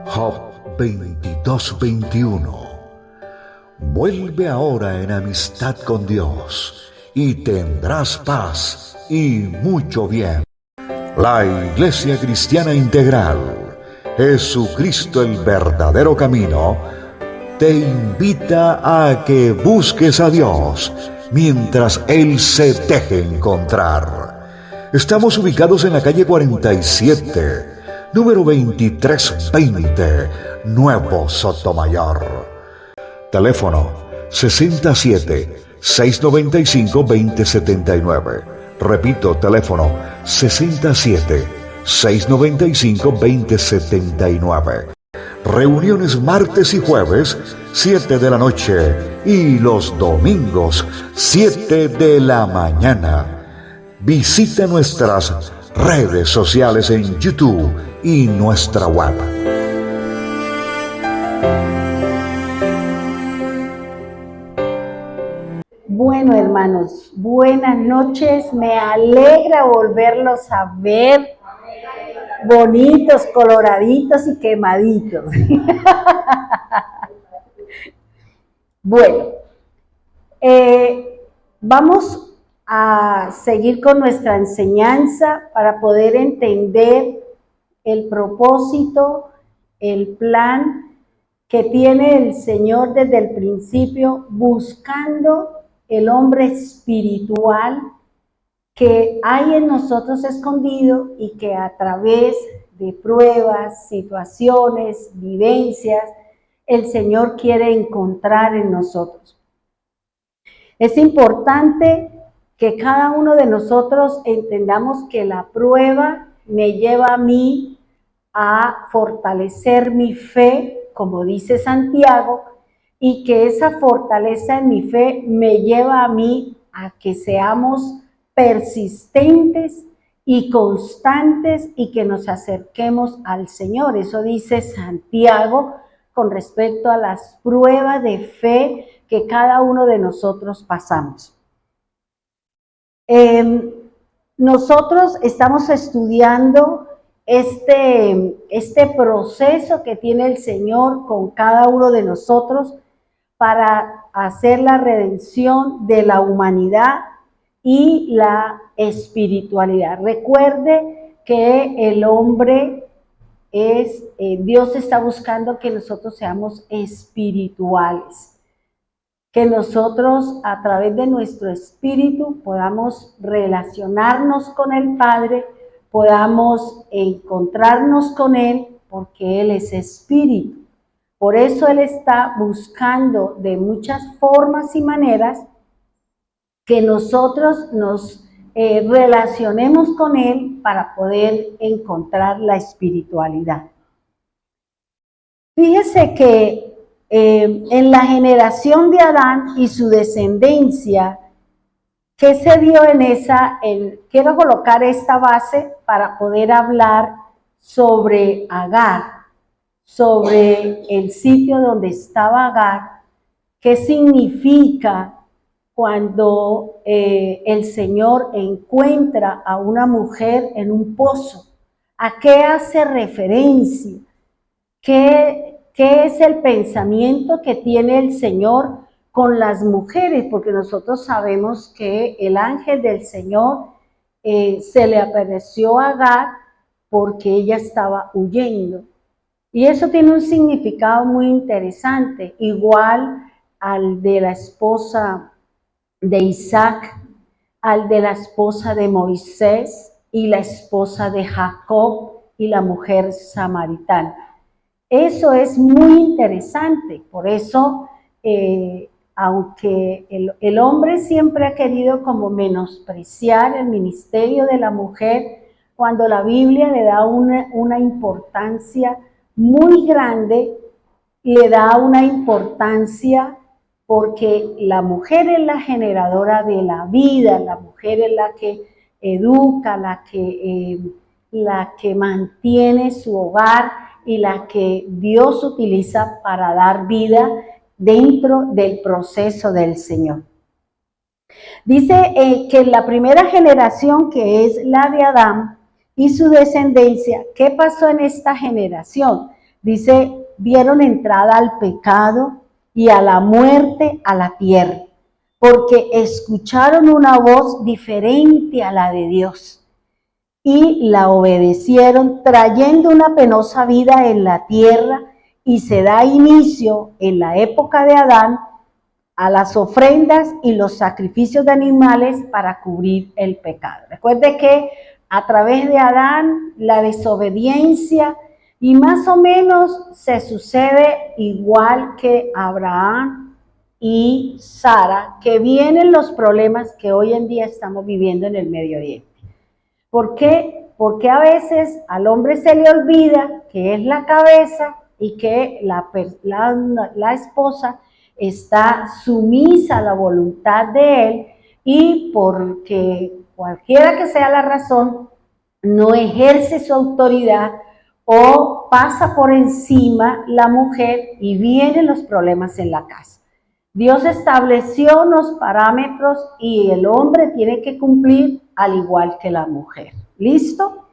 Job 22:21. Vuelve ahora en amistad con Dios y tendrás paz y mucho bien. La Iglesia Cristiana Integral, Jesucristo el verdadero camino, te invita a que busques a Dios mientras Él se deje encontrar. Estamos ubicados en la calle 47, número 2320, Nuevo Sotomayor. Teléfono 67-695-2079. Repito, teléfono 67-695-2079. Reuniones martes y jueves, 7 de la noche, y los domingos, 7 de la mañana. Visita nuestras redes sociales en YouTube y nuestra web. Bueno, hermanos, buenas noches. Me alegra volverlos a ver, bonitos, coloraditos y quemaditos. Bueno, vamos a seguir con nuestra enseñanza para poder entender el propósito, el plan que tiene el Señor desde el principio, buscando el hombre espiritual que hay en nosotros escondido y que a través de pruebas, situaciones, vivencias, el Señor quiere encontrar en nosotros. Es importante que cada uno de nosotros entendamos que la prueba me lleva a mí a fortalecer mi fe, como dice Santiago, y que esa fortaleza en mi fe me lleva a mí a que seamos persistentes y constantes y que nos acerquemos al Señor. Eso dice Santiago con respecto a las pruebas de fe que cada uno de nosotros pasamos. Nosotros estamos estudiando este proceso que tiene el Señor con cada uno de nosotros para hacer la redención de la humanidad y la espiritualidad. Recuerde que el hombre Dios está buscando que nosotros seamos espirituales, que nosotros a través de nuestro espíritu podamos relacionarnos con el Padre, podamos encontrarnos con Él, porque Él es espíritu. Por eso Él está buscando de muchas formas y maneras que nosotros nos relacionemos con Él para poder encontrar la espiritualidad. Fíjese que en la generación de Adán y su descendencia, ¿qué se dio en esa? Quiero colocar esta base para poder hablar sobre Agar, sobre el sitio donde estaba Agar, qué significa cuando el Señor encuentra a una mujer en un pozo. ¿A qué hace referencia? ¿Qué es el pensamiento que tiene el Señor con las mujeres? Porque nosotros sabemos que el ángel del Señor se le apareció a Agar porque ella estaba huyendo. Y eso tiene un significado muy interesante, igual al de la esposa de Isaac, al de la esposa de Moisés y la esposa de Jacob y la mujer samaritana. Eso es muy interesante, por eso, aunque el hombre siempre ha querido como menospreciar el ministerio de la mujer, cuando la Biblia le da una importancia muy grande, le da una importancia porque la mujer es la generadora de la vida, la mujer es la que educa, la que la que mantiene su hogar y la que Dios utiliza para dar vida dentro del proceso del Señor. Dice que la primera generación, que es la de Adán y su descendencia, ¿qué pasó en esta generación? Dice, dieron entrada al pecado y a la muerte a la tierra, porque escucharon una voz diferente a la de Dios y la obedecieron, trayendo una penosa vida en la tierra, y se da inicio en la época de Adán a las ofrendas y los sacrificios de animales para cubrir el pecado. Recuerde que a través de Adán, la desobediencia, y más o menos se sucede igual que Abraham y Sara, que vienen los problemas que hoy en día estamos viviendo en el Medio Oriente. ¿Por qué? Porque a veces al hombre se le olvida que es la cabeza y que la esposa está sumisa a la voluntad de él, y porque cualquiera que sea la razón, no ejerce su autoridad o pasa por encima la mujer y vienen los problemas en la casa. Dios estableció unos parámetros y el hombre tiene que cumplir al igual que la mujer. ¿Listo?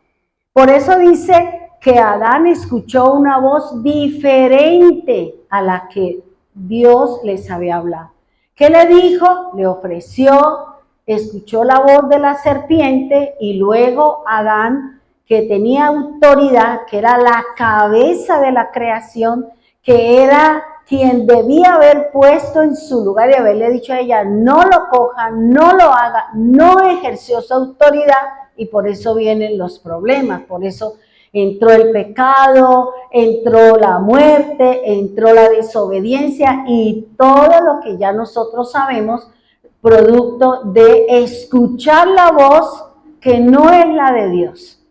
Por eso dice que Adán escuchó una voz diferente a la que Dios les había hablado. ¿Qué le dijo? Le ofreció, escuchó la voz de la serpiente, y luego Adán, que tenía autoridad, que era la cabeza de la creación, que era quien debía haber puesto en su lugar y haberle dicho a ella, no lo coja, no lo haga, no ejerció su autoridad, y por eso vienen los problemas, por eso entró el pecado, entró la muerte, entró la desobediencia y todo lo que ya nosotros sabemos, producto de escuchar la voz que no es la de Dios.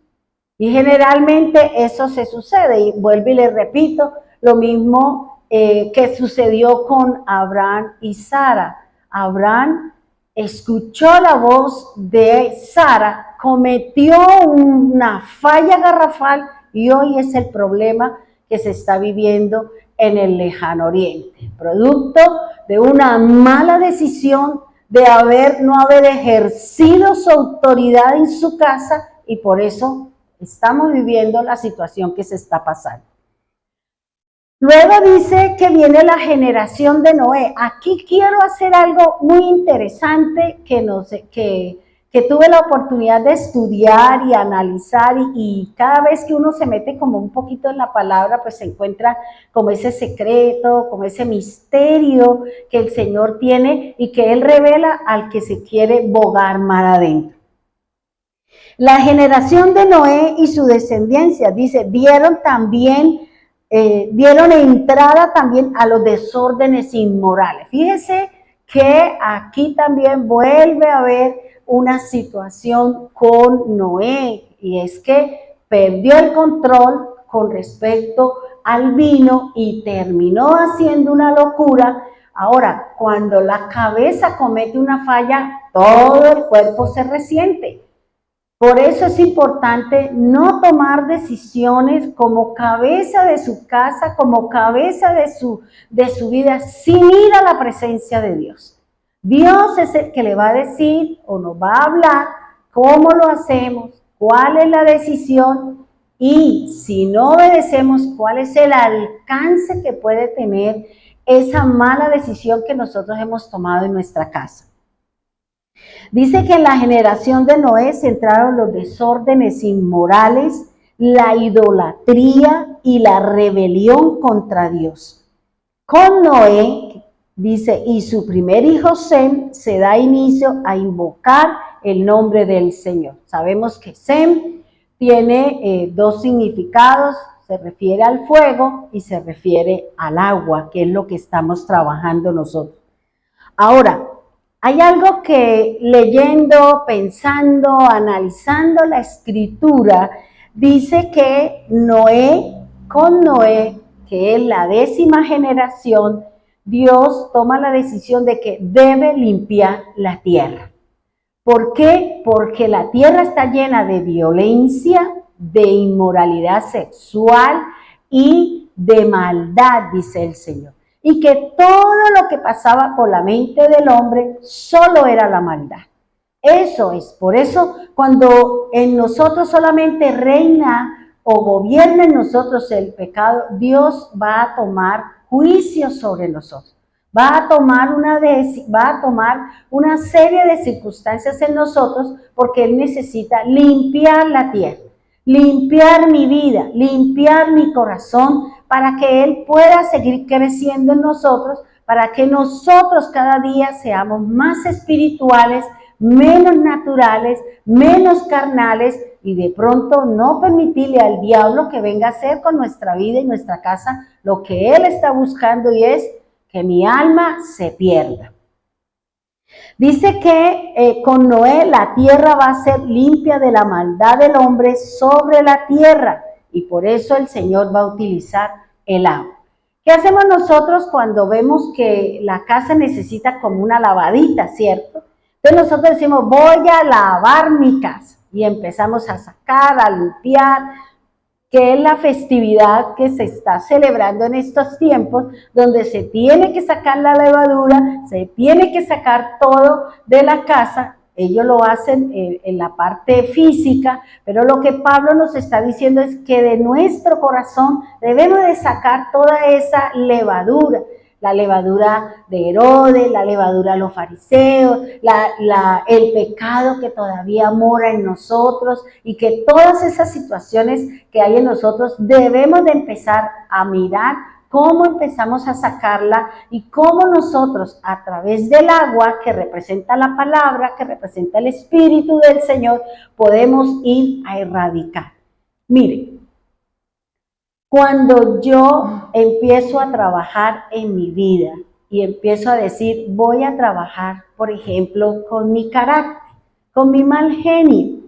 Y generalmente eso se sucede, y vuelvo y le repito, lo mismo que sucedió con Abraham y Sara. Abraham escuchó la voz de Sara, cometió una falla garrafal, y hoy es el problema que se está viviendo en el lejano oriente, producto de una mala decisión de no haber ejercido su autoridad en su casa, y por eso estamos viviendo la situación que se está pasando. Luego dice que viene la generación de Noé. Aquí quiero hacer algo muy interesante que tuve la oportunidad de estudiar y analizar, y cada vez que uno se mete como un poquito en la palabra, pues se encuentra como ese secreto, como ese misterio que el Señor tiene y que Él revela al que se quiere bogar mar adentro. La generación de Noé y su descendencia, dice, dieron entrada también a los desórdenes inmorales. Fíjese que aquí también vuelve a haber una situación con Noé, y es que perdió el control con respecto al vino y terminó haciendo una locura. Ahora, cuando la cabeza comete una falla, todo el cuerpo se resiente. Por eso es importante no tomar decisiones como cabeza de su casa, como cabeza de su vida, sin ir a la presencia de Dios. Dios es el que le va a decir o nos va a hablar cómo lo hacemos, cuál es la decisión, y si no obedecemos, cuál es el alcance que puede tener esa mala decisión que nosotros hemos tomado en nuestra casa. Dice que en la generación de Noé se entraron los desórdenes inmorales, la idolatría y la rebelión contra Dios. Con Noé, dice, y su primer hijo Sem, se da inicio a invocar el nombre del Señor. Sabemos que Sem tiene dos significados, se refiere al fuego y se refiere al agua, que es lo que estamos trabajando nosotros. Ahora, hay algo que leyendo, pensando, analizando la escritura, dice que con Noé, que es la 10ª generación, Dios toma la decisión de que debe limpiar la tierra. ¿Por qué? Porque la tierra está llena de violencia, de inmoralidad sexual y de maldad, dice el Señor. Y que todo lo que pasaba por la mente del hombre solo era la maldad. Eso es, por eso cuando en nosotros solamente reina o gobierna en nosotros el pecado, Dios va a tomar juicio sobre nosotros. Va a tomar una serie de circunstancias en nosotros porque Él necesita limpiar la tierra, limpiar mi vida, limpiar mi corazón para que Él pueda seguir creciendo en nosotros, para que nosotros cada día seamos más espirituales, menos naturales, menos carnales y de pronto no permitirle al diablo que venga a hacer con nuestra vida y nuestra casa lo que él está buscando y es que mi alma se pierda. Dice que con Noé la tierra va a ser limpia de la maldad del hombre sobre la tierra y por eso el Señor va a utilizar el agua. ¿Qué hacemos nosotros cuando vemos que la casa necesita como una lavadita, cierto? Entonces nosotros decimos, voy a lavar mi casa y empezamos a sacar, a limpiar, que es la festividad que se está celebrando en estos tiempos, donde se tiene que sacar la levadura, se tiene que sacar todo de la casa. Ellos lo hacen en la parte física, pero lo que Pablo nos está diciendo es que de nuestro corazón debemos de sacar toda esa levadura. La levadura de Herodes, la levadura de los fariseos, el pecado que todavía mora en nosotros y que todas esas situaciones que hay en nosotros debemos de empezar a mirar cómo empezamos a sacarla y cómo nosotros a través del agua que representa la palabra, que representa el Espíritu del Señor, podemos ir a erradicar. Miren, cuando yo empiezo a trabajar en mi vida y empiezo a decir, voy a trabajar, por ejemplo, con mi carácter, con mi mal genio.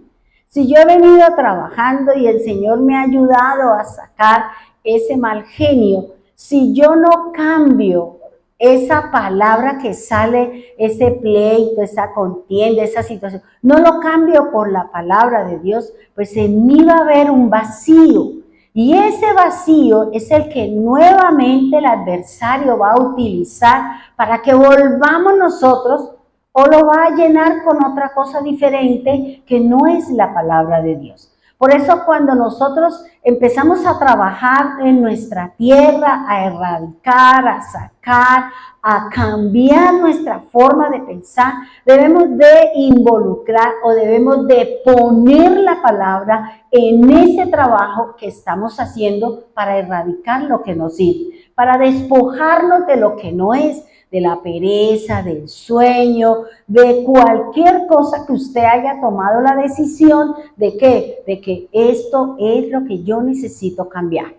Si yo he venido trabajando y el Señor me ha ayudado a sacar ese mal genio, si yo no cambio esa palabra que sale, ese pleito, esa contienda, esa situación, no lo cambio por la palabra de Dios, pues en mí va a haber un vacío. Y ese vacío es el que nuevamente el adversario va a utilizar para que volvamos nosotros o lo va a llenar con otra cosa diferente que no es la palabra de Dios. Por eso cuando nosotros empezamos a trabajar en nuestra tierra, a erradicar, a sacar, a cambiar nuestra forma de pensar, debemos de involucrar o debemos de poner la palabra en ese trabajo que estamos haciendo para erradicar lo que nos sirve, para despojarnos de lo que no es, de la pereza, del sueño, de cualquier cosa que usted haya tomado la decisión de que esto es lo que yo necesito cambiar,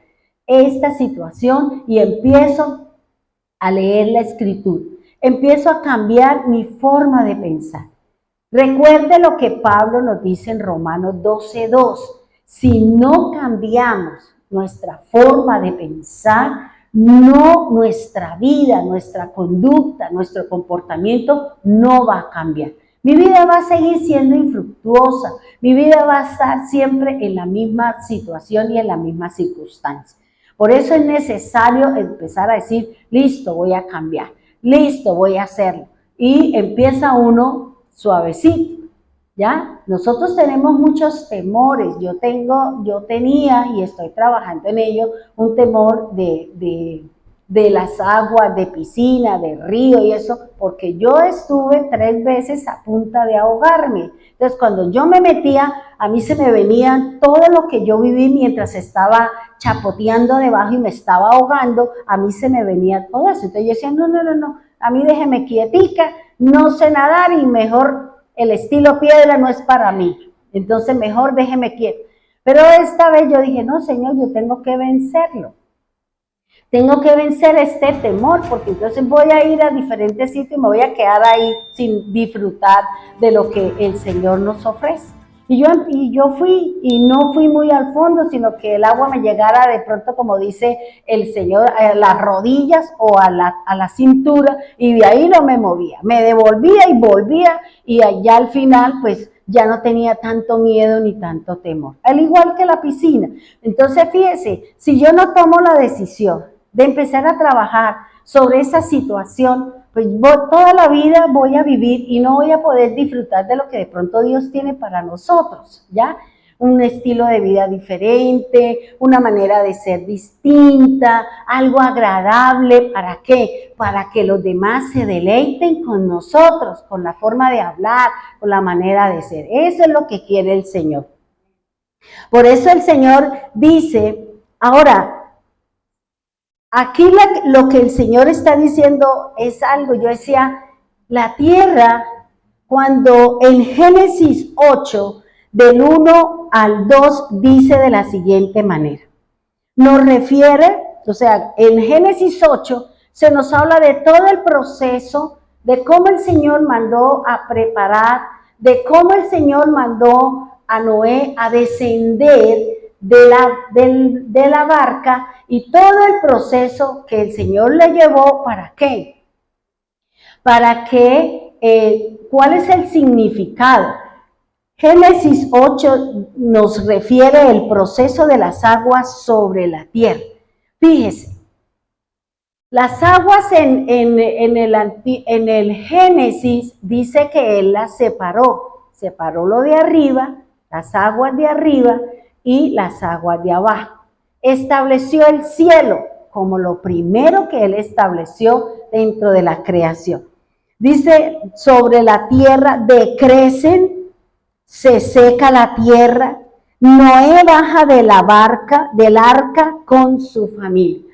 esta situación, y empiezo a leer la Escritura, empiezo a cambiar mi forma de pensar. Recuerde lo que Pablo nos dice en Romanos 12:2, si no cambiamos nuestra forma de pensar, no, nuestra vida, nuestra conducta, nuestro comportamiento no va a cambiar. Mi vida va a seguir siendo infructuosa, mi vida va a estar siempre en la misma situación y en la misma circunstancia. Por eso es necesario empezar a decir, listo, voy a cambiar, listo, voy a hacerlo. Y empieza uno suavecito, ¿ya? Nosotros tenemos muchos temores. Yo tenía y estoy trabajando en ello, un temor de las aguas, de piscina, de río y eso, porque yo estuve 3 veces a punta de ahogarme. Entonces, cuando yo me metía, a mí se me venía todo lo que yo viví mientras estaba chapoteando debajo y me estaba ahogando, a mí se me venía todo eso. Entonces yo decía, no, a mí déjeme quietica, no sé nadar y mejor el estilo piedra no es para mí, entonces mejor déjeme quieto. Pero esta vez yo dije, no, Señor, yo tengo que vencerlo. Tengo que vencer este temor, porque entonces voy a ir a diferentes sitios y me voy a quedar ahí sin disfrutar de lo que el Señor nos ofrece. Y yo fui, y no fui muy al fondo, sino que el agua me llegara de pronto, como dice el Señor, a las rodillas o a la cintura, y de ahí no me movía. Me devolvía y volvía, y allá al final, pues ya no tenía tanto miedo ni tanto temor. Al igual que la piscina. Entonces, fíjese, si yo no tomo la decisión de empezar a trabajar sobre esa situación, pues toda la vida voy a vivir y no voy a poder disfrutar de lo que de pronto Dios tiene para nosotros, ¿ya? Un estilo de vida diferente, una manera de ser distinta, algo agradable. ¿Para qué? Para que los demás se deleiten con nosotros, con la forma de hablar, con la manera de ser. Eso es lo que quiere el Señor. Por eso el Señor dice, ahora, aquí lo que el Señor está diciendo es algo. Yo decía, la tierra, cuando en Génesis 8, del 1 al 2, dice de la siguiente manera. Nos refiere, o sea, en Génesis 8 se nos habla de todo el proceso, de cómo el Señor mandó a preparar, de cómo el Señor mandó a Noé a descender de la barca y todo el proceso que el Señor le llevó. ¿Para qué? Para que, ¿cuál es el significado? Génesis 8 nos refiere el proceso de las aguas sobre la tierra. Fíjese, las aguas en el Génesis dice que Él las separó lo de arriba, las aguas de arriba y las aguas de abajo. Estableció el cielo como lo primero que Él estableció dentro de la creación. Dice, sobre la tierra decrecen, se seca la tierra. Noé baja de la barca, del arca con su familia.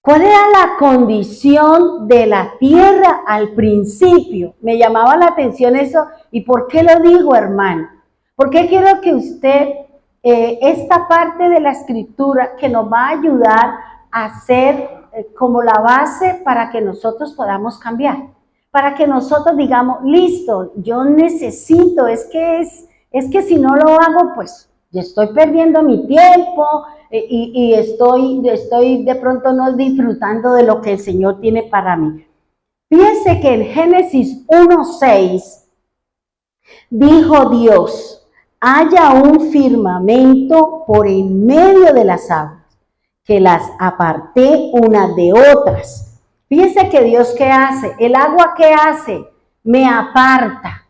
¿Cuál era la condición de la tierra al principio? Me llamaba la atención eso. ¿Y por qué lo digo, hermano? Porque quiero que usted, esta parte de la escritura que nos va a ayudar a ser como la base para que nosotros podamos cambiar. Para que nosotros digamos, listo, yo necesito, es que si no lo hago, pues yo estoy perdiendo mi tiempo y estoy de pronto no disfrutando de lo que el Señor tiene para mí. Fíjense que en Génesis 1:6 dijo Dios, haya un firmamento por en medio de las aguas, que las aparté unas de otras. Fíjense que Dios, ¿qué hace? El agua, ¿qué hace? Me aparta.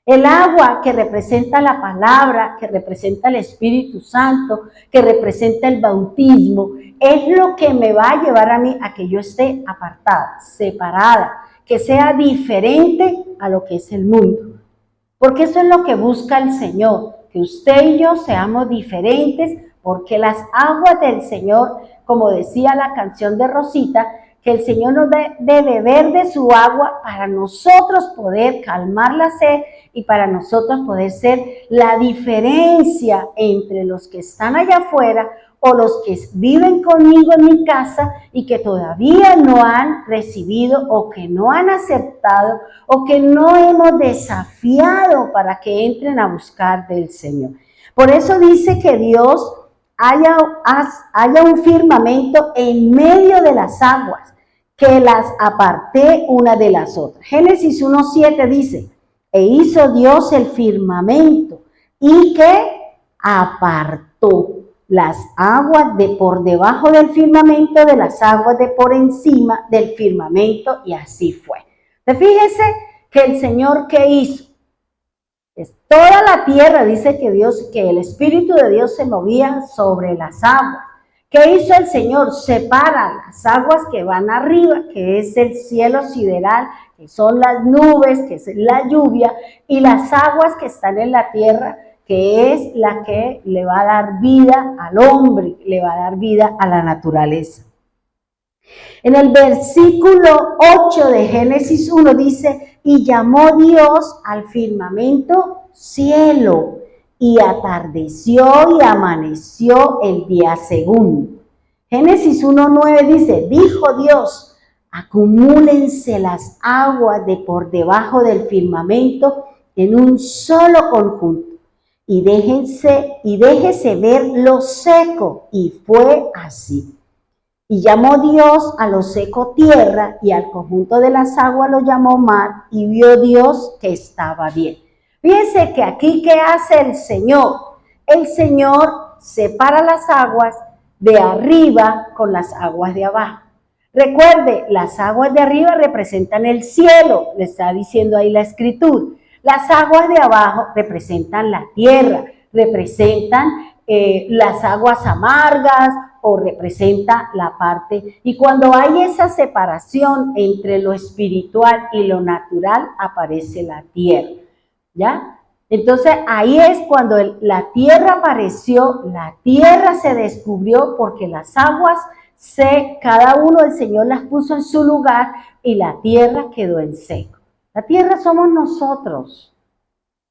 El agua que representa la palabra, que representa el Espíritu Santo, que representa el bautismo, es lo que me va a llevar a mí a que yo esté apartada, separada, que sea diferente a lo que es el mundo. Porque eso es lo que busca el Señor, que usted y yo seamos diferentes, porque las aguas del Señor, como decía la canción de Rosita, que el Señor nos dé de beber de su agua para nosotros poder calmar la sed y para nosotros poder ser la diferencia entre los que están allá afuera o los que viven conmigo en mi casa y que todavía no han recibido o que no han aceptado o que no hemos desafiado para que entren a buscar del Señor. Por eso dice que Dios haya un firmamento en medio de las aguas, que las aparté una de las otras. Génesis 1:7 dice, e hizo Dios el firmamento y que apartó las aguas de por debajo del firmamento de las aguas de por encima del firmamento, y así fue. Entonces, fíjese que el Señor, ¿qué hizo? Toda la tierra, dice que el Espíritu de Dios se movía sobre las aguas. ¿Qué hizo el Señor? Separa las aguas que van arriba, que es el cielo sideral, que son las nubes, que es la lluvia, y las aguas que están en la tierra, que es la que le va a dar vida al hombre, le va a dar vida a la naturaleza. En el versículo 8 de Génesis 1 dice, y llamó Dios al firmamento cielo, y atardeció y amaneció el día segundo. Génesis 1:9 dice, dijo Dios, acumúlense las aguas de por debajo del firmamento en un solo conjunto, y déjese ver lo seco, y fue así. Y llamó Dios a lo seco tierra, y al conjunto de las aguas lo llamó mar, y vio Dios que estaba bien. Fíjense que aquí, ¿qué hace el Señor? El Señor separa las aguas de arriba con las aguas de abajo. Recuerde, las aguas de arriba representan el cielo, le está diciendo ahí la escritura. Las aguas de abajo representan la tierra, representan las aguas amargas o representa la parte. Y cuando hay esa separación entre lo espiritual y lo natural, aparece la tierra, ¿ya? Entonces ahí es cuando la tierra apareció, la tierra se descubrió porque las aguas cada uno el Señor las puso en su lugar y la tierra quedó en seco. La tierra somos nosotros.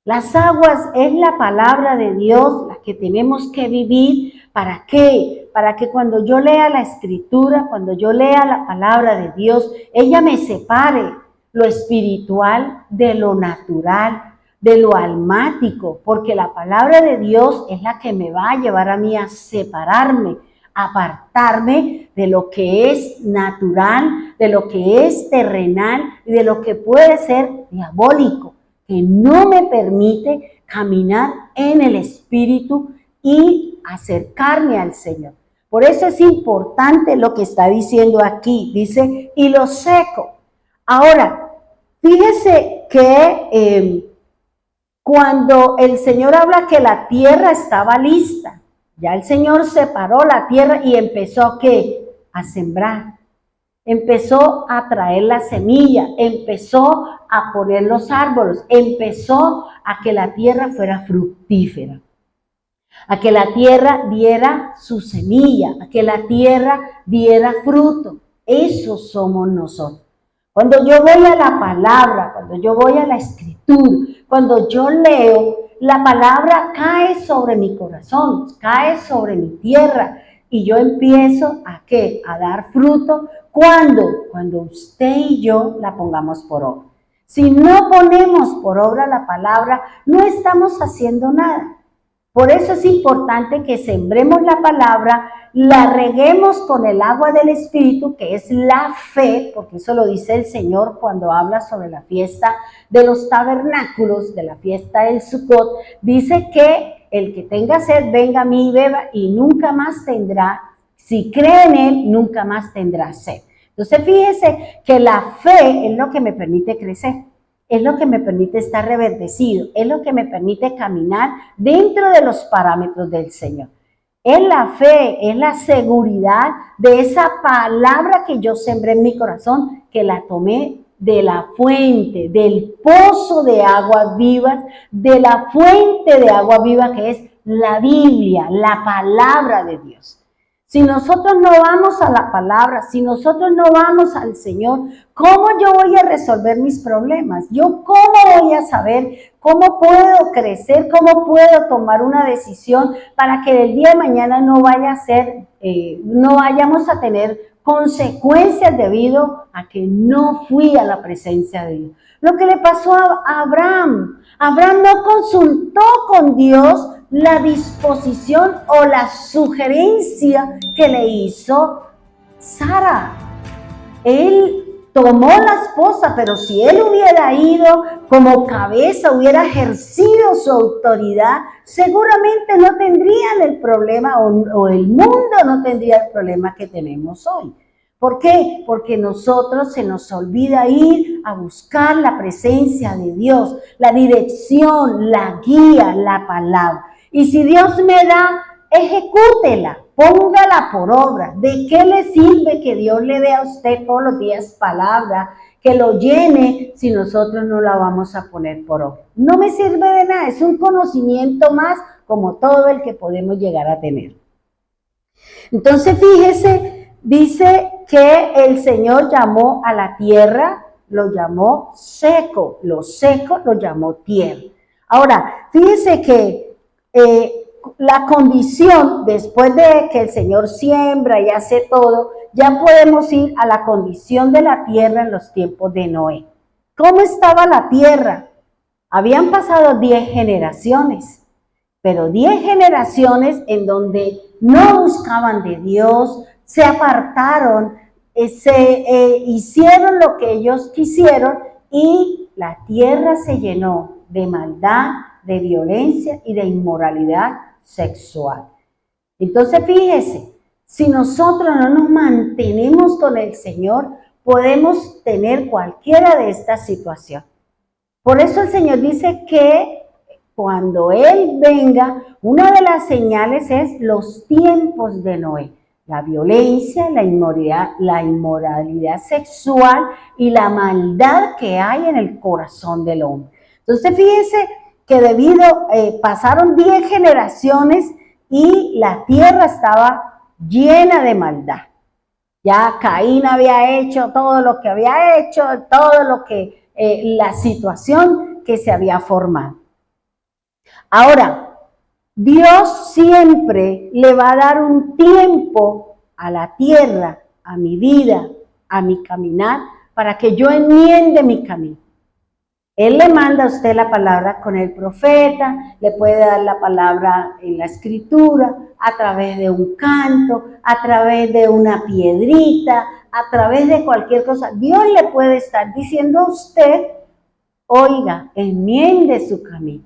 Las aguas es la palabra de Dios, la que tenemos que vivir. ¿Para qué? Para que cuando yo lea la escritura, cuando yo lea la palabra de Dios, ella me separe lo espiritual de lo natural, de lo almático, porque la palabra de Dios es la que me va a llevar a mí a separarme, apartarme de lo que es natural, de lo que es terrenal y de lo que puede ser diabólico, que no me permite caminar en el Espíritu y acercarme al Señor. Por eso es importante lo que está diciendo aquí. Dice, y lo seco. Ahora, fíjese que cuando el Señor habla que la tierra estaba lista, ya el Señor separó la tierra y empezó ¿qué? A sembrar. Empezó a traer la semilla, empezó a poner los árboles, empezó a que la tierra fuera fructífera, a que la tierra diera su semilla, a que la tierra diera fruto. Eso somos nosotros. Cuando yo voy a la palabra, cuando yo voy a la escritura, cuando yo leo, la palabra cae sobre mi corazón, cae sobre mi tierra y yo empiezo ¿a qué? A dar fruto. ¿Cuándo? Cuando usted y yo la pongamos por obra. Si no ponemos por obra la palabra, no estamos haciendo nada. Por eso es importante que sembremos la palabra, la reguemos con el agua del Espíritu, que es la fe, porque eso lo dice el Señor cuando habla sobre la fiesta de los tabernáculos, de la fiesta del Sukkot. Dice que el que tenga sed, venga a mí y beba, y nunca más tendrá, si cree en Él, nunca más tendrá sed. Entonces fíjese que la fe es lo que me permite crecer. Es lo que me permite estar reverdecido, es lo que me permite caminar dentro de los parámetros del Señor. Es la fe, es la seguridad de esa palabra que yo sembré en mi corazón, que la tomé de la fuente, del pozo de aguas vivas, de la fuente de agua viva que es la Biblia, la palabra de Dios. Si nosotros no vamos a la palabra, si nosotros no vamos al Señor, ¿cómo yo voy a resolver mis problemas? ¿Yo cómo voy a saber cómo puedo crecer, cómo puedo tomar una decisión para que el día de mañana no vaya a ser, no vayamos a tener consecuencias debido a que no fui a la presencia de Dios? Lo que le pasó a Abraham. Abraham no consultó con Dios la disposición o la sugerencia que le hizo Sara. Él tomó la esposa, pero si él hubiera ido como cabeza, hubiera ejercido su autoridad, seguramente no tendrían el problema o el mundo no tendría el problema que tenemos hoy. ¿Por qué? Porque nosotros se nos olvida ir a buscar la presencia de Dios, la dirección, la guía, la palabra. Y si Dios me da, ejecútela, póngala por obra. ¿De qué le sirve que Dios le dé a usted todos los días palabra, que lo llene, si nosotros no la vamos a poner por obra? No me sirve de nada, es un conocimiento más como todo el que podemos llegar a tener. Entonces fíjese, dice que el Señor llamó a la tierra, lo llamó seco, lo seco lo llamó tierra. Ahora, fíjese que la condición, después de que el Señor siembra y hace todo, ya podemos ir a la condición de la tierra en los tiempos de Noé. ¿Cómo estaba la tierra? Habían pasado 10 generaciones, pero 10 generaciones en donde no buscaban de Dios, se apartaron, hicieron lo que ellos quisieron y la tierra se llenó de maldad, de violencia y de inmoralidad sexual. Entonces fíjese, si nosotros no nos mantenemos con el Señor, podemos tener cualquiera de estas situaciones. Por eso el Señor dice que cuando Él venga, una de las señales es los tiempos de Noé. La violencia, la inmoralidad sexual y la maldad que hay en el corazón del hombre. Entonces fíjense que pasaron 10 generaciones y la tierra estaba llena de maldad. Ya Caín había hecho todo lo que había hecho, todo lo que, la situación que se había formado. Ahora, Dios siempre le va a dar un tiempo a la tierra, a mi vida, a mi caminar, para que yo enmiende mi camino. Él le manda a usted la palabra con el profeta, le puede dar la palabra en la escritura, a través de un canto, a través de una piedrita, a través de cualquier cosa. Dios le puede estar diciendo a usted, oiga, enmiende su camino.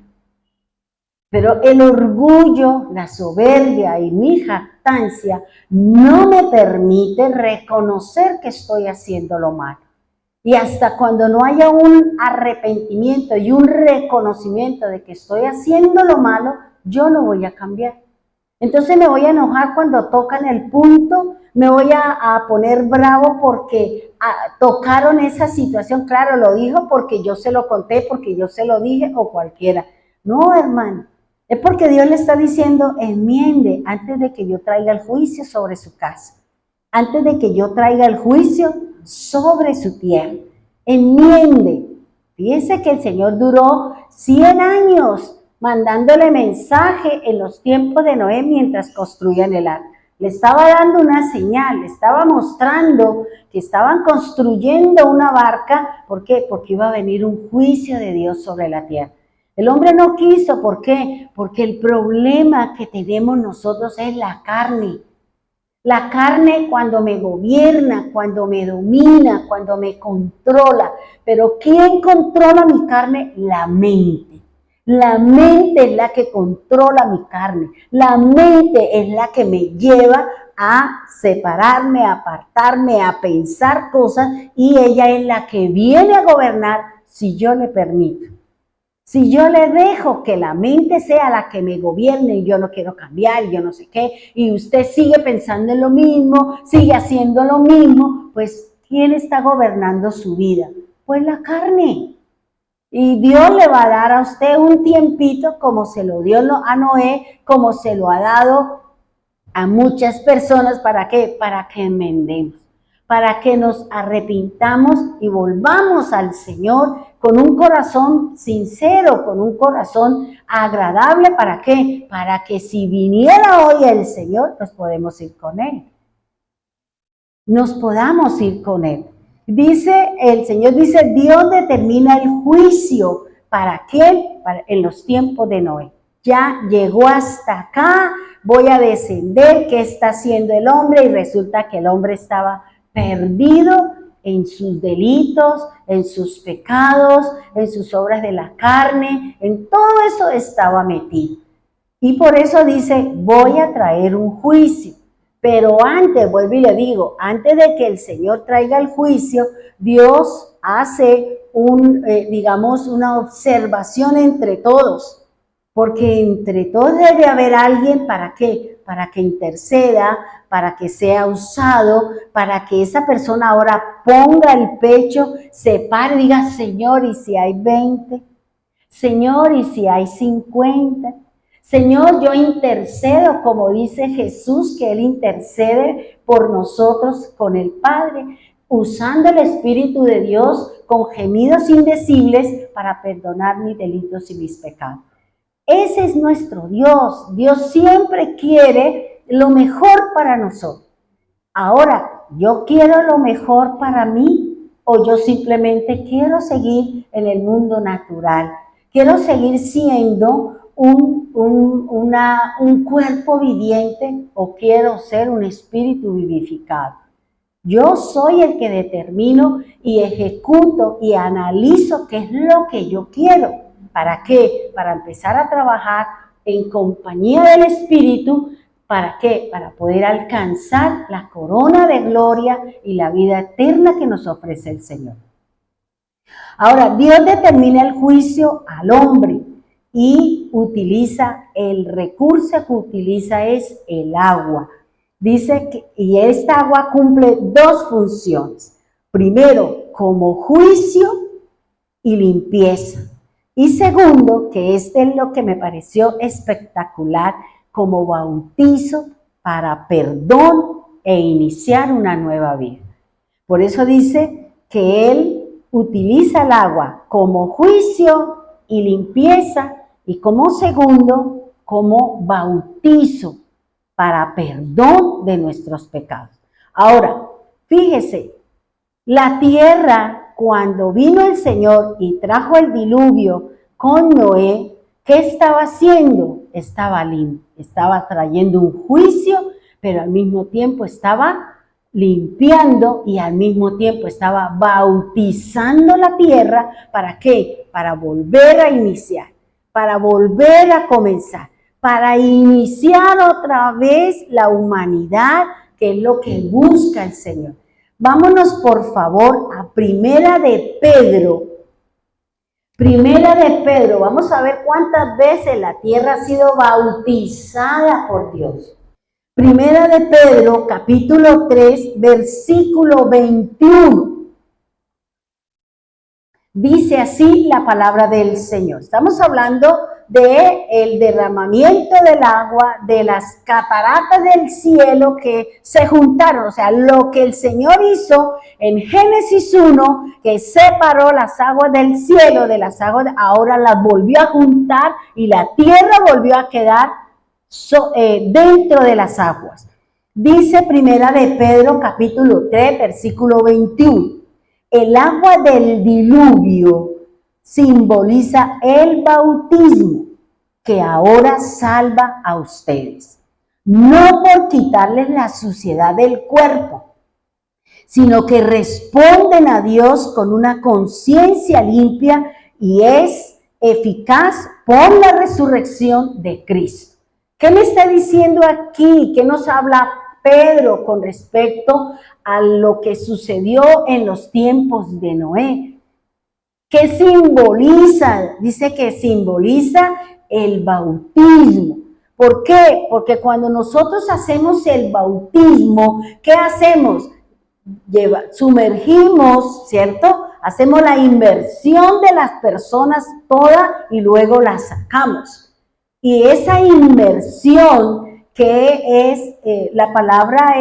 Pero el orgullo, la soberbia y mi jactancia no me permite reconocer que estoy haciendo lo malo. Y hasta cuando no haya un arrepentimiento y un reconocimiento de que estoy haciendo lo malo, yo no voy a cambiar. Entonces me voy a enojar cuando tocan el punto, me voy a poner bravo porque tocaron esa situación. Claro, lo dijo porque yo se lo conté, porque yo se lo dije o cualquiera. No, hermano, es porque Dios le está diciendo, enmiende antes de que yo traiga el juicio sobre su casa. Antes de que yo traiga el juicio sobre su tierra. Enmiende. Fíjense que el Señor duró 100 años mandándole mensaje en los tiempos de Noé mientras construían el arca. Le estaba dando una señal, le estaba mostrando que estaban construyendo una barca. ¿Por qué? Porque iba a venir un juicio de Dios sobre la tierra. El hombre no quiso. ¿Por qué? Porque el problema que tenemos nosotros es la carne. La carne cuando me gobierna, cuando me domina, cuando me controla. Pero ¿quién controla mi carne? La mente. La mente es la que controla mi carne. La mente es la que me lleva a separarme, a apartarme, a pensar cosas, y ella es la que viene a gobernar si yo le permito. Si yo le dejo que la mente sea la que me gobierne y yo no quiero cambiar y yo no sé qué, y usted sigue pensando en lo mismo, sigue haciendo lo mismo, pues ¿quién está gobernando su vida? Pues la carne. Y Dios le va a dar a usted un tiempito como se lo dio a Noé, como se lo ha dado a muchas personas. ¿Para qué? Para que enmendemos, para que nos arrepintamos y volvamos al Señor con un corazón sincero, con un corazón agradable. ¿Para qué? Para que si viniera hoy el Señor, nos podemos ir con Él. Nos podamos ir con Él. El Señor dice, Dios determina el juicio. ¿Para quién? En los tiempos de Noé. Ya llegó hasta acá, voy a descender. ¿Qué está haciendo el hombre? Y resulta que el hombre estaba perdido en sus delitos, en sus pecados, en sus obras de la carne, en todo eso estaba metido. Y por eso dice, voy a traer un juicio. Pero antes, vuelvo y le digo, antes de que el Señor traiga el juicio, Dios hace una observación entre todos. Porque entre todos debe haber alguien, ¿para qué? Para que interceda, para que sea usado, para que esa persona ahora ponga el pecho, se pare y diga, Señor, ¿y si hay 20? Señor, ¿y si hay 50? Señor, yo intercedo, como dice Jesús, que Él intercede por nosotros con el Padre, usando el Espíritu de Dios con gemidos indecibles para perdonar mis delitos y mis pecados. Ese es nuestro Dios. Dios siempre quiere lo mejor para nosotros. Ahora, ¿yo quiero lo mejor para mí o yo simplemente quiero seguir en el mundo natural? Quiero seguir siendo un cuerpo viviente o quiero ser un espíritu vivificado. Yo soy el que determino y ejecuto y analizo qué es lo que yo quiero. ¿Para qué? Para empezar a trabajar en compañía del Espíritu. ¿Para qué? Para poder alcanzar la corona de gloria y la vida eterna que nos ofrece el Señor. Ahora, Dios determina el juicio al hombre y utiliza el recurso que utiliza es el agua. Dice que y esta agua cumple dos funciones. Primero, como juicio y limpieza. Y segundo, que este es lo que me pareció espectacular, como bautizo para perdón e iniciar una nueva vida. Por eso dice que Él utiliza el agua como juicio y limpieza y como segundo, como bautizo para perdón de nuestros pecados. Ahora, fíjese, la tierra, cuando vino el Señor y trajo el diluvio con Noé, ¿qué estaba haciendo? Estaba trayendo un juicio, pero al mismo tiempo estaba limpiando y al mismo tiempo estaba bautizando la tierra. ¿Para qué? Para volver a iniciar, para volver a comenzar, para iniciar otra vez la humanidad, que es lo que busca el Señor. Vámonos por favor a Primera de Pedro. Primera de Pedro, vamos a ver cuántas veces la tierra ha sido bautizada por Dios. Primera de Pedro, capítulo 3, versículo 21. Dice así la palabra del Señor. Estamos hablando del derramamiento del agua, de las cataratas del cielo que se juntaron. O sea, lo que el Señor hizo en Génesis 1, que separó las aguas del cielo de las aguas, ahora las volvió a juntar y la tierra volvió a quedar dentro de las aguas. Dice Primera de Pedro, capítulo 3, versículo 21. El agua del diluvio simboliza el bautismo que ahora salva a ustedes, no por quitarles la suciedad del cuerpo, sino que responden a Dios con una conciencia limpia y es eficaz por la resurrección de Cristo. ¿Qué me está diciendo aquí? ¿Qué nos habla Pedro con respecto a lo que sucedió en los tiempos de Noé? ¿Qué simboliza? Dice que simboliza el bautismo. ¿Por qué? Porque cuando nosotros hacemos el bautismo, ¿qué hacemos? Sumergimos, ¿cierto? Hacemos la inmersión de las personas toda y luego la sacamos. Y esa inmersión que es, la palabra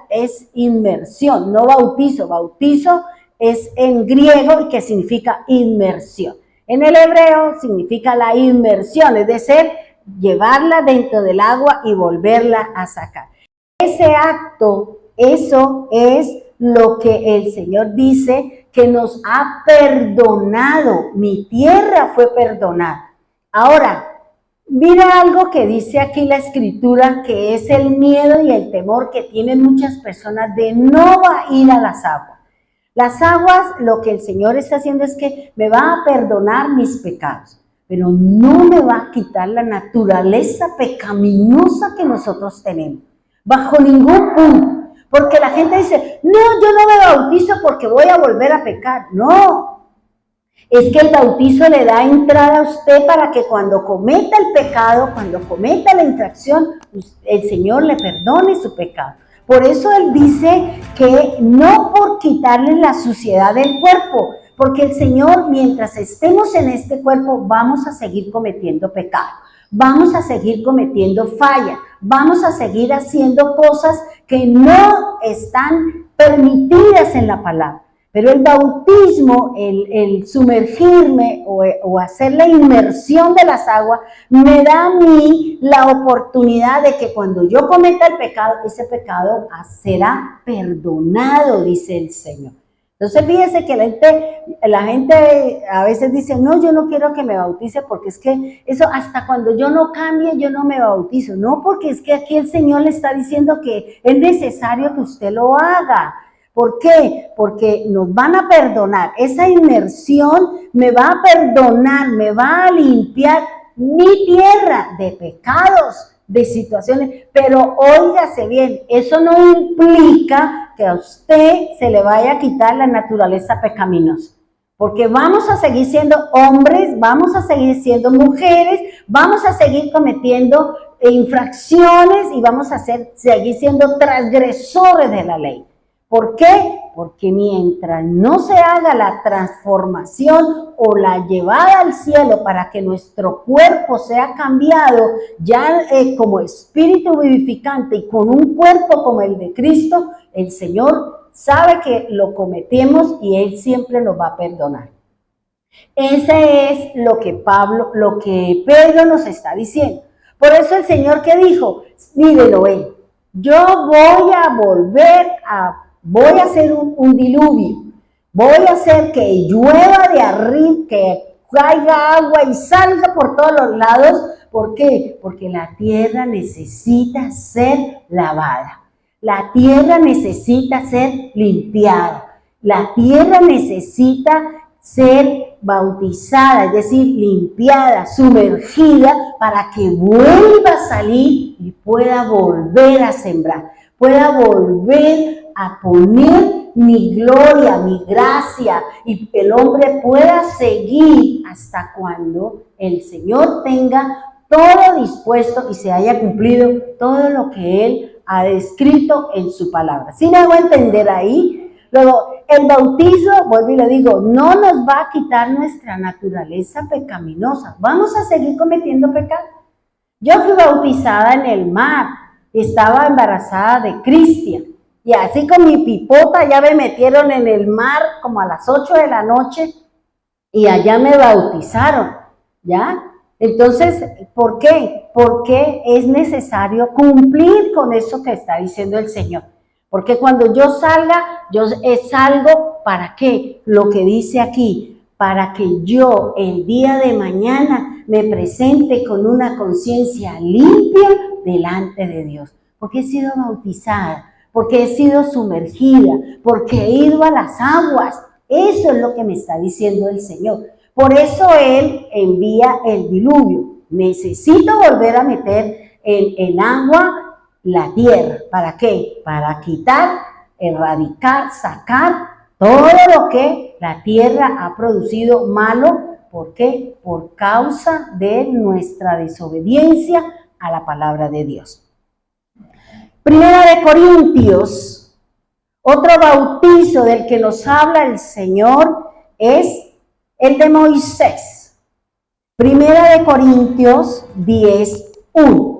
es inmersión, no bautizo. Bautizo es en griego y que significa inmersión. En el hebreo significa la inmersión, es decir, llevarla dentro del agua y volverla a sacar. Ese acto, eso es lo que el Señor dice que nos ha perdonado. Mi tierra fue perdonada. Ahora, mira algo que dice aquí la Escritura, que es el miedo y el temor que tienen muchas personas de no ir a las aguas. Las aguas, lo que el Señor está haciendo es que me va a perdonar mis pecados, pero no me va a quitar la naturaleza pecaminosa que nosotros tenemos, bajo ningún punto. Porque la gente dice, no, yo no me bautizo porque voy a volver a pecar. No, es que el bautizo le da entrada a usted para que cuando cometa el pecado, cuando cometa la infracción, el Señor le perdone su pecado. Por eso Él dice que no por quitarle la suciedad del cuerpo, porque el Señor, mientras estemos en este cuerpo, vamos a seguir cometiendo pecado, vamos a seguir cometiendo fallas, vamos a seguir haciendo cosas que no están permitidas en la palabra. Pero el bautismo, el sumergirme o hacer la inmersión de las aguas, me da a mí la oportunidad de que cuando yo cometa el pecado, ese pecado será perdonado, dice el Señor. Entonces fíjese que la gente a veces dice, no, yo no quiero que me bautice porque es que eso hasta cuando yo no cambie, yo no me bautizo. No, porque es que aquí el Señor le está diciendo que es necesario que usted lo haga. ¿Por qué? Porque nos van a perdonar. Esa inmersión me va a perdonar, me va a limpiar mi tierra de pecados, de situaciones. Pero óigase bien, eso no implica que a usted se le vaya a quitar la naturaleza pecaminosa. Porque vamos a seguir siendo hombres, vamos a seguir siendo mujeres, vamos a seguir cometiendo infracciones y vamos a seguir siendo transgresores de la ley. ¿Por qué? Porque mientras no se haga la transformación o la llevada al cielo para que nuestro cuerpo sea cambiado ya como espíritu vivificante y con un cuerpo como el de Cristo, el Señor sabe que lo cometemos y Él siempre nos va a perdonar. Ese es lo que Pedro nos está diciendo. Por eso el Señor que dijo, mírelo él, yo voy a hacer un diluvio, voy a hacer que llueva de arriba, que caiga agua y salga por todos los lados. ¿Por qué? Porque la tierra necesita ser lavada. La tierra necesita ser limpiada. La tierra necesita ser bautizada, es decir, limpiada, sumergida, para que vuelva a salir y pueda volver a sembrar, pueda volver a poner mi gloria, mi gracia, y el hombre pueda seguir hasta cuando el Señor tenga todo dispuesto y se haya cumplido todo lo que Él ha descrito en su palabra. ¿Sí me hago entender ahí? Luego, el bautizo, vuelvo y le digo, no nos va a quitar nuestra naturaleza pecaminosa. Vamos a seguir cometiendo pecado. Yo fui bautizada en el mar, estaba embarazada de Cristian, y así con mi pipota ya me metieron en el mar como a las 8 de la noche y allá me bautizaron, ¿ya? Entonces, ¿por qué? Porque es necesario cumplir con eso que está diciendo el Señor. Porque cuando yo salga, yo salgo, ¿para qué? Lo que dice aquí, para que yo el día de mañana me presente con una conciencia limpia delante de Dios. Porque he sido bautizada, porque he sido sumergida, porque he ido a las aguas. Eso es lo que me está diciendo el Señor. Por eso Él envía el diluvio. Necesito volver a meter en agua la tierra. ¿Para qué? Para quitar, erradicar, sacar todo lo que la tierra ha producido malo. ¿Por qué? Por causa de nuestra desobediencia a la palabra de Dios. Primera de Corintios, otro bautizo del que nos habla el Señor es el de Moisés. Primera de Corintios 10:1.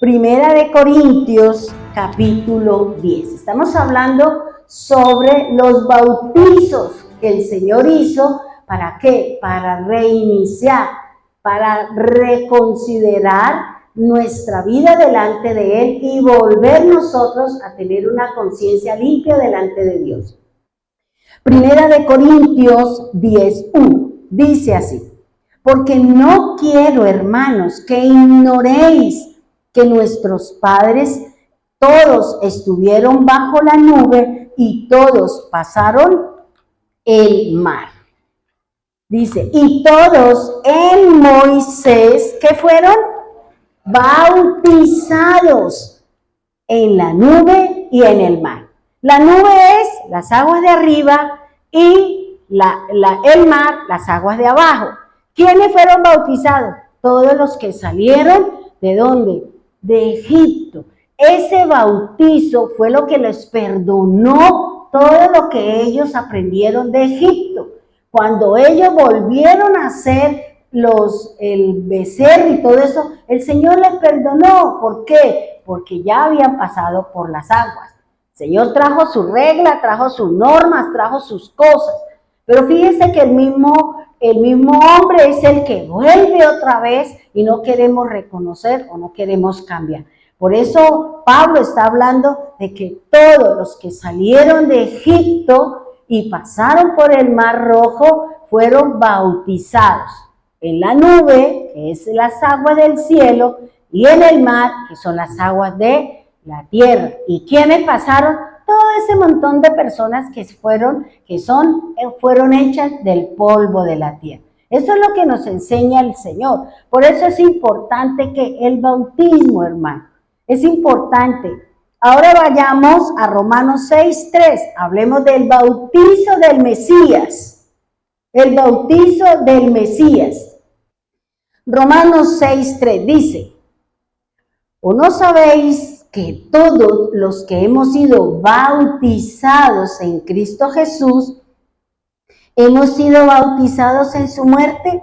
Primera de Corintios, capítulo 10. Estamos hablando sobre los bautizos que el Señor hizo. ¿Para qué? Para reiniciar, para reconsiderar nuestra vida delante de Él y volver nosotros a tener una conciencia limpia delante de Dios. Primera de Corintios 10:1. Dice así: porque no quiero, hermanos, que ignoréis que nuestros padres todos estuvieron bajo la nube y todos pasaron el mar. Dice, y todos en Moisés, ¿qué fueron? Bautizados en la nube y en el mar. La nube es las aguas de arriba y el mar, las aguas de abajo. ¿Quiénes fueron bautizados? Todos los que salieron, ¿de dónde? De Egipto. Ese bautizo fue lo que les perdonó todo lo que ellos aprendieron de Egipto. Cuando ellos volvieron a hacer el becerro y todo eso, el Señor les perdonó. ¿Por qué? Porque ya habían pasado por las aguas. El Señor trajo su regla, trajo sus normas, trajo sus cosas. Pero fíjense que el mismo hombre es el que vuelve otra vez y no queremos reconocer o no queremos cambiar. Por eso Pablo está hablando de que todos los que salieron de Egipto y pasaron por el Mar Rojo fueron bautizados en la nube, que es las aguas del cielo, y en el mar, que son las aguas de la tierra. ¿Y quiénes pasaron? todo ese montón de personas que fueron hechas del polvo de la tierra. Eso es lo que nos enseña el Señor. Por eso es importante que el bautismo, hermano, es importante. Ahora vayamos a Romanos 6:3. Hablemos del bautizo del Mesías. El bautizo del Mesías. Romanos 6:3 dice: ¿o no sabéis que todos los que hemos sido bautizados en Cristo Jesús, hemos sido bautizados en su muerte?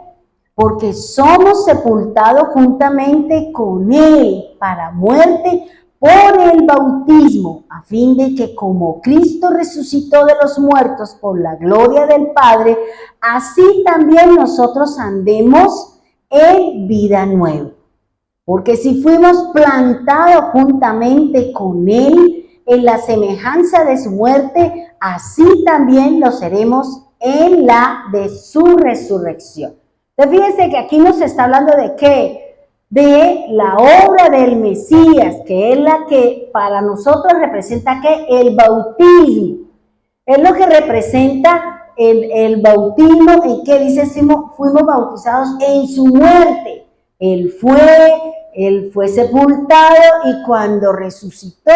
Porque somos sepultados juntamente con Él para muerte por el bautismo, a fin de que como Cristo resucitó de los muertos por la gloria del Padre, así también nosotros andemos en vida nueva. Porque si fuimos plantados juntamente con Él en la semejanza de su muerte, así también lo seremos en la de su resurrección. Entonces fíjense que aquí nos está hablando de ¿qué? De la obra del Mesías, que es la que para nosotros representa ¿qué? El bautismo. Es lo que representa el bautismo, en que dice fuimos bautizados en su muerte. Él fue sepultado y cuando resucitó,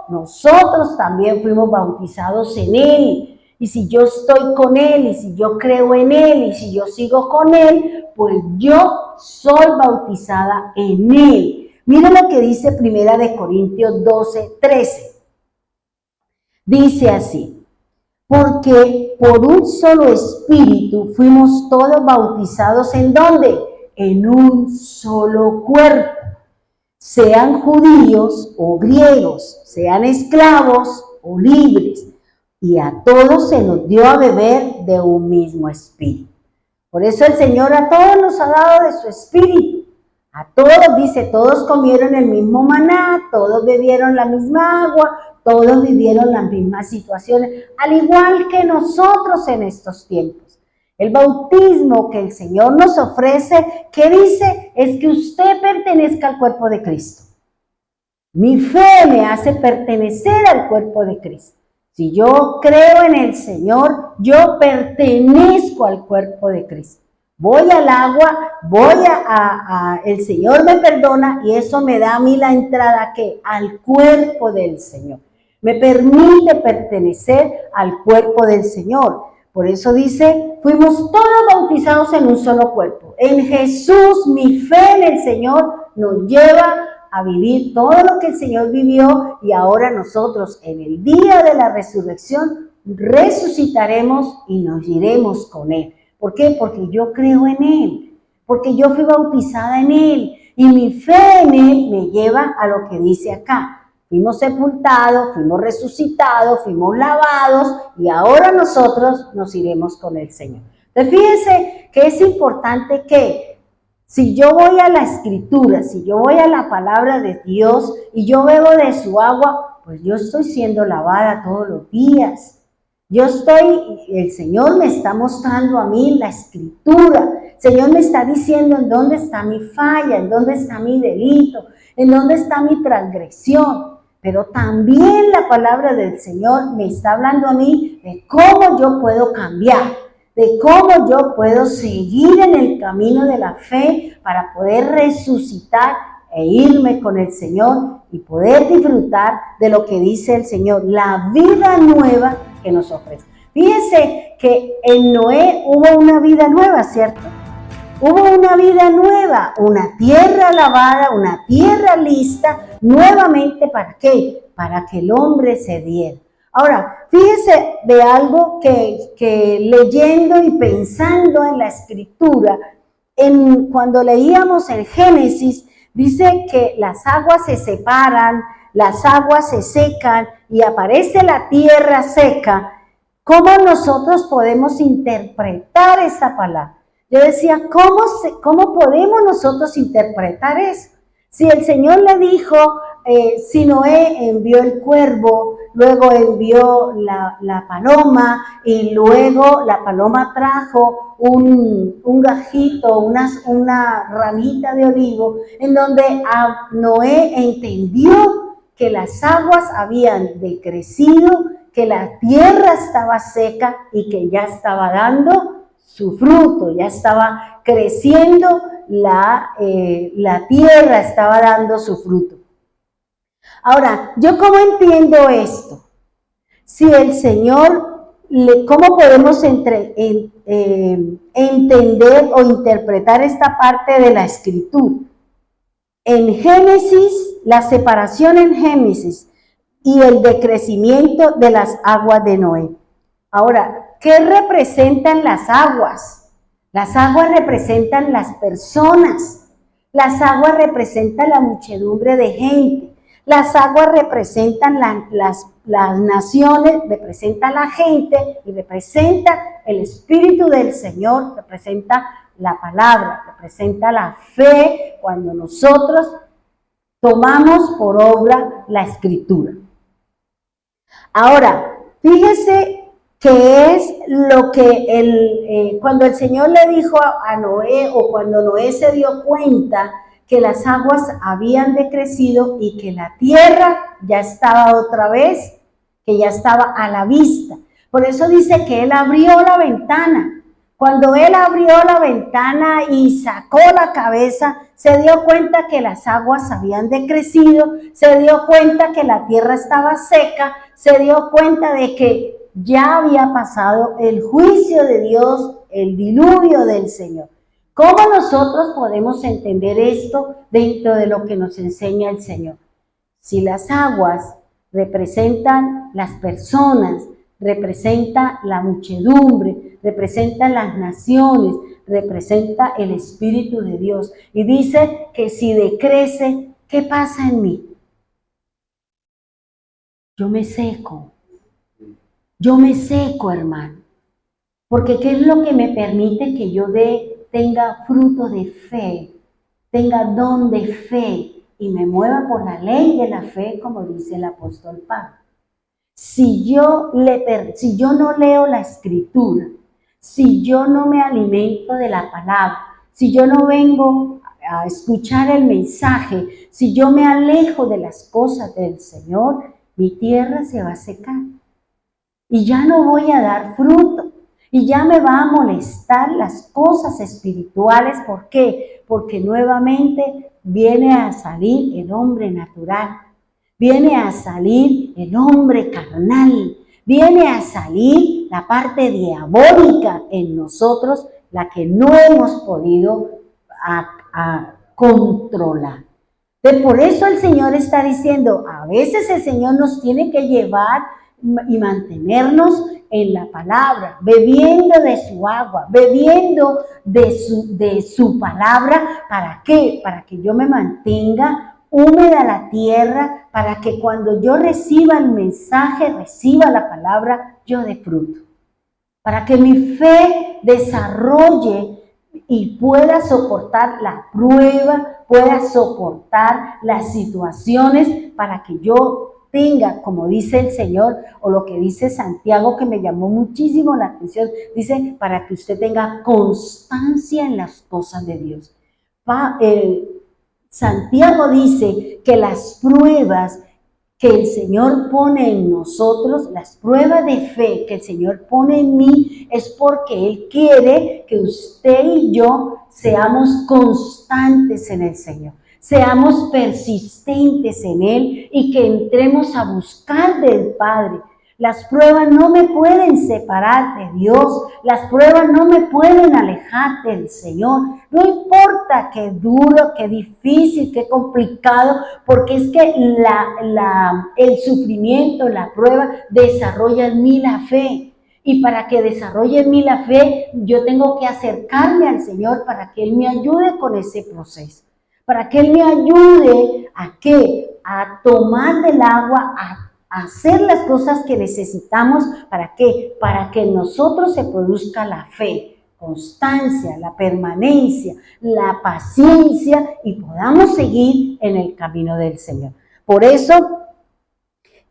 nosotros también fuimos bautizados en Él. Y si yo estoy con Él, y si yo creo en Él, y si yo sigo con Él, pues yo soy bautizada en Él. Miren lo que dice 1 Corintios 12:13. Dice así: porque por un solo espíritu fuimos todos bautizados, ¿en dónde? En un solo cuerpo, sean judíos o griegos, sean esclavos o libres, y a todos se nos dio a beber de un mismo espíritu. Por eso el Señor a todos nos ha dado de su espíritu. A todos, dice, todos comieron el mismo maná, todos bebieron la misma agua, todos vivieron las mismas situaciones, al igual que nosotros en estos tiempos. El bautismo que el Señor nos ofrece, ¿qué dice? Es que usted pertenezca al cuerpo de Cristo. Mi fe me hace pertenecer al cuerpo de Cristo. Si yo creo en el Señor, yo pertenezco al cuerpo de Cristo. Voy al agua, el Señor me perdona y eso me da a mí la entrada ¿qué? Al cuerpo del Señor. Me permite pertenecer al cuerpo del Señor. Por eso dice, fuimos todos bautizados en un solo cuerpo. En Jesús, mi fe en el Señor nos lleva a vivir todo lo que el Señor vivió y ahora nosotros en el día de la resurrección resucitaremos y nos iremos con Él. ¿Por qué? Porque yo creo en Él, porque yo fui bautizada en Él y mi fe en Él me lleva a lo que dice acá. Fuimos sepultados, fuimos resucitados, fuimos lavados y ahora nosotros nos iremos con el Señor. Entonces fíjense que es importante que si yo voy a la Escritura, si yo voy a la palabra de Dios y yo bebo de su agua, pues yo estoy siendo lavada todos los días. El Señor me está mostrando a mí la Escritura. El Señor me está diciendo en dónde está mi falla, en dónde está mi delito, en dónde está mi transgresión. Pero también la palabra del Señor me está hablando a mí de cómo yo puedo cambiar, de cómo yo puedo seguir en el camino de la fe para poder resucitar e irme con el Señor y poder disfrutar de lo que dice el Señor, la vida nueva que nos ofrece. Fíjense que en Noé hubo una vida nueva, ¿cierto? Hubo una vida nueva, una tierra lavada, una tierra lista, nuevamente ¿para qué? Para que el hombre se diera. Ahora, fíjense de algo que leyendo y pensando en la Escritura, cuando leíamos en Génesis, dice que las aguas se separan, las aguas se secan y aparece la tierra seca. ¿Cómo nosotros podemos interpretar esa palabra? Yo decía, ¿cómo podemos nosotros interpretar eso? Si el Señor le dijo, si Noé envió el cuervo, luego envió la paloma y luego la paloma trajo un gajito, una ramita de olivo, en donde Noé entendió que las aguas habían decrecido, que la tierra estaba seca y que ya estaba dando su fruto, ya estaba creciendo, la tierra estaba dando su fruto. Ahora, ¿yo cómo entiendo esto? Si el Señor, ¿cómo podemos entender o interpretar esta parte de la Escritura? En Génesis, la separación en Génesis y el decrecimiento de las aguas de Noé. Ahora, ¿qué representan las aguas? Las aguas representan las personas. Las aguas representan la muchedumbre de gente. Las aguas representan las naciones, representan la gente y representa el Espíritu del Señor, representa la palabra, representa la fe cuando nosotros tomamos por obra la Escritura. Ahora, fíjese que es lo que cuando el Señor le dijo a Noé, o cuando Noé se dio cuenta que las aguas habían decrecido y que la tierra ya estaba otra vez, que ya estaba a la vista. Por eso dice que él abrió la ventana. Cuando él abrió la ventana y sacó la cabeza, se dio cuenta que las aguas habían decrecido, se dio cuenta que la tierra estaba seca, se dio cuenta de que ya había pasado el juicio de Dios, el diluvio del Señor. ¿Cómo nosotros podemos entender esto dentro de lo que nos enseña el Señor? Si las aguas representan las personas, representa la muchedumbre, representa las naciones, representa el Espíritu de Dios. Y dice que si decrece, ¿qué pasa en mí? Yo me seco, hermano. Porque ¿qué es lo que me permite que yo tenga fruto de fe, tenga don de fe y me mueva por la ley de la fe, como dice el apóstol Pablo? Si yo no leo la Escritura, si yo no me alimento de la palabra, si yo no vengo a escuchar el mensaje, si yo me alejo de las cosas del Señor, mi tierra se va a secar y ya no voy a dar fruto y ya me va a molestar las cosas espirituales. ¿Por qué? Porque nuevamente viene a salir el hombre natural. Viene a salir el hombre carnal, viene a salir la parte diabólica en nosotros, la que no hemos podido controlar. Por eso el Señor está diciendo, a veces el Señor nos tiene que llevar y mantenernos en la palabra, bebiendo de su agua, bebiendo de su palabra. ¿Para qué? Para que yo me mantenga húmeda la tierra, para que cuando yo reciba el mensaje, reciba la palabra, yo dé fruto. Para que mi fe desarrolle y pueda soportar la prueba, pueda soportar las situaciones, para que yo tenga, como dice el Señor, o lo que dice Santiago, que me llamó muchísimo la atención, dice, para que usted tenga constancia en las cosas de Dios. Santiago dice que las pruebas que el Señor pone en nosotros, las pruebas de fe que el Señor pone en mí, es porque Él quiere que usted y yo seamos constantes en el Señor, seamos persistentes en Él y que entremos a buscar del Padre. Las pruebas no me pueden separar de Dios, las pruebas no me pueden alejar del Señor. No importa qué duro, qué difícil, qué complicado, porque es que el sufrimiento, la prueba, desarrolla en mí la fe. Y para que desarrolle en mí la fe, yo tengo que acercarme al Señor para que Él me ayude con ese proceso. Para que Él me ayude ¿a qué? A tomar del agua, a hacer las cosas que necesitamos. ¿Para qué? Para que en nosotros se produzca la fe, constancia, la permanencia, la paciencia y podamos seguir en el camino del Señor. Por eso,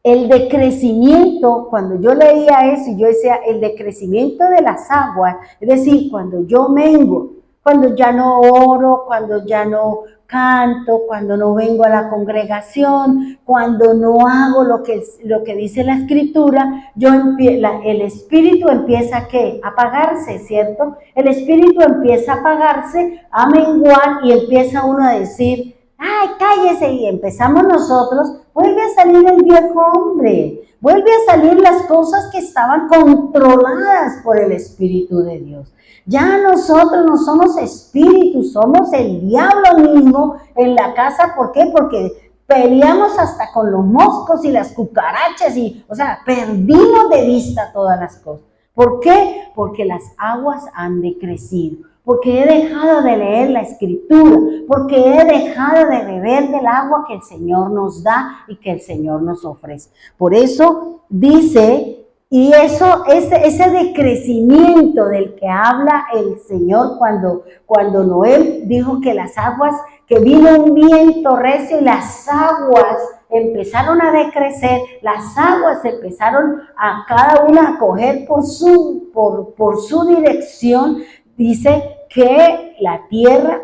el decrecimiento, cuando yo leía eso, yo decía, el decrecimiento de las aguas, es decir, cuando yo mengo, cuando ya no oro, cuando ya no canto, cuando no vengo a la congregación, cuando no hago lo que dice la Escritura, el espíritu empieza ¿qué? A apagarse, ¿cierto? El espíritu empieza a apagarse, a menguar y empieza uno a decir, ¡ay, cállese! Y empezamos nosotros, vuelve a salir el viejo hombre, vuelve a salir las cosas que estaban controladas por el Espíritu de Dios. Ya nosotros no somos espíritus, somos el diablo mismo en la casa. ¿Por qué? Porque peleamos hasta con los moscos y las cucarachas o sea, perdimos de vista todas las cosas. ¿Por qué? Porque las aguas han decrecido, porque he dejado de leer la Escritura, porque he dejado de beber del agua que el Señor nos da y que el Señor nos ofrece. Por eso dice, y ese decrecimiento del que habla el Señor cuando Noé dijo que las aguas, que vino un viento recio y las aguas empezaron a decrecer, las aguas empezaron a cada una a coger por su dirección, dice que la tierra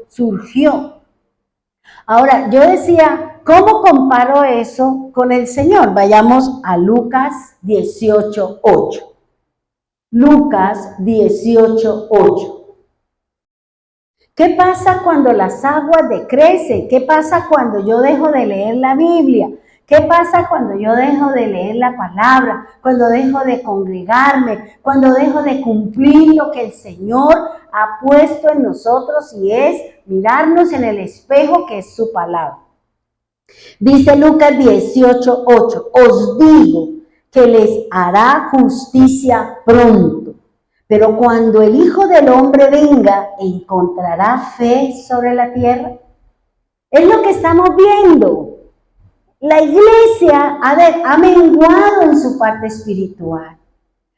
surgió. Ahora, yo decía, ¿cómo comparo eso con el Señor? Vayamos a Lucas 18:8. Lucas 18:8. ¿Qué pasa cuando las aguas decrecen? ¿Qué pasa cuando yo dejo de leer la Biblia? ¿Qué pasa cuando yo dejo de leer la palabra? Cuando dejo de congregarme, cuando dejo de cumplir lo que el Señor ha puesto en nosotros y es mirarnos en el espejo que es su palabra. Dice Lucas 18:8, os digo que les hará justicia pronto, pero cuando el Hijo del Hombre venga, ¿encontrará fe sobre la tierra? Es lo que estamos viendo. La iglesia ha menguado en su parte espiritual.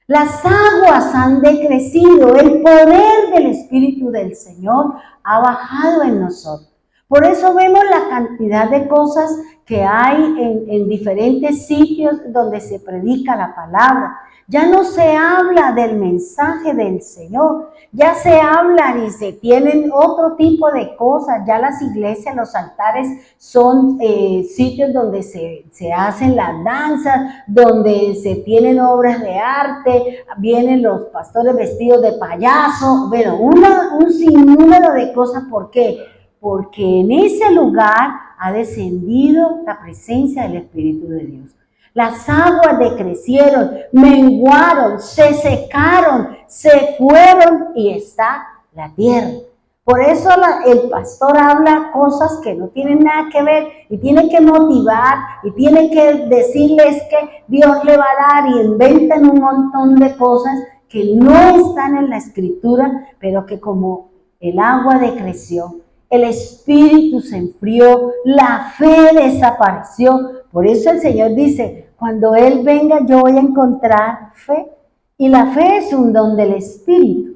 Las aguas han decrecido. El poder del Espíritu del Señor ha bajado en nosotros. Por eso vemos la cantidad de cosas que hay en diferentes sitios donde se predica la palabra. Ya no se habla del mensaje del Señor, ya se habla y se tienen otro tipo de cosas. Ya las iglesias, los altares son sitios donde se hacen las danzas, donde se tienen obras de arte, vienen los pastores vestidos de payaso, bueno, un sinnúmero de cosas. ¿Por qué? Porque en ese lugar ha descendido la presencia del Espíritu de Dios. Las aguas decrecieron, menguaron, se secaron, se fueron y está la tierra. Por eso el pastor habla cosas que no tienen nada que ver y tiene que motivar y tiene que decirles que Dios le va a dar y inventan un montón de cosas que no están en la Escritura, pero que como el agua decreció, el espíritu se enfrió, la fe desapareció. Por eso el Señor dice, cuando Él venga yo voy a encontrar fe. Y la fe es un don del Espíritu.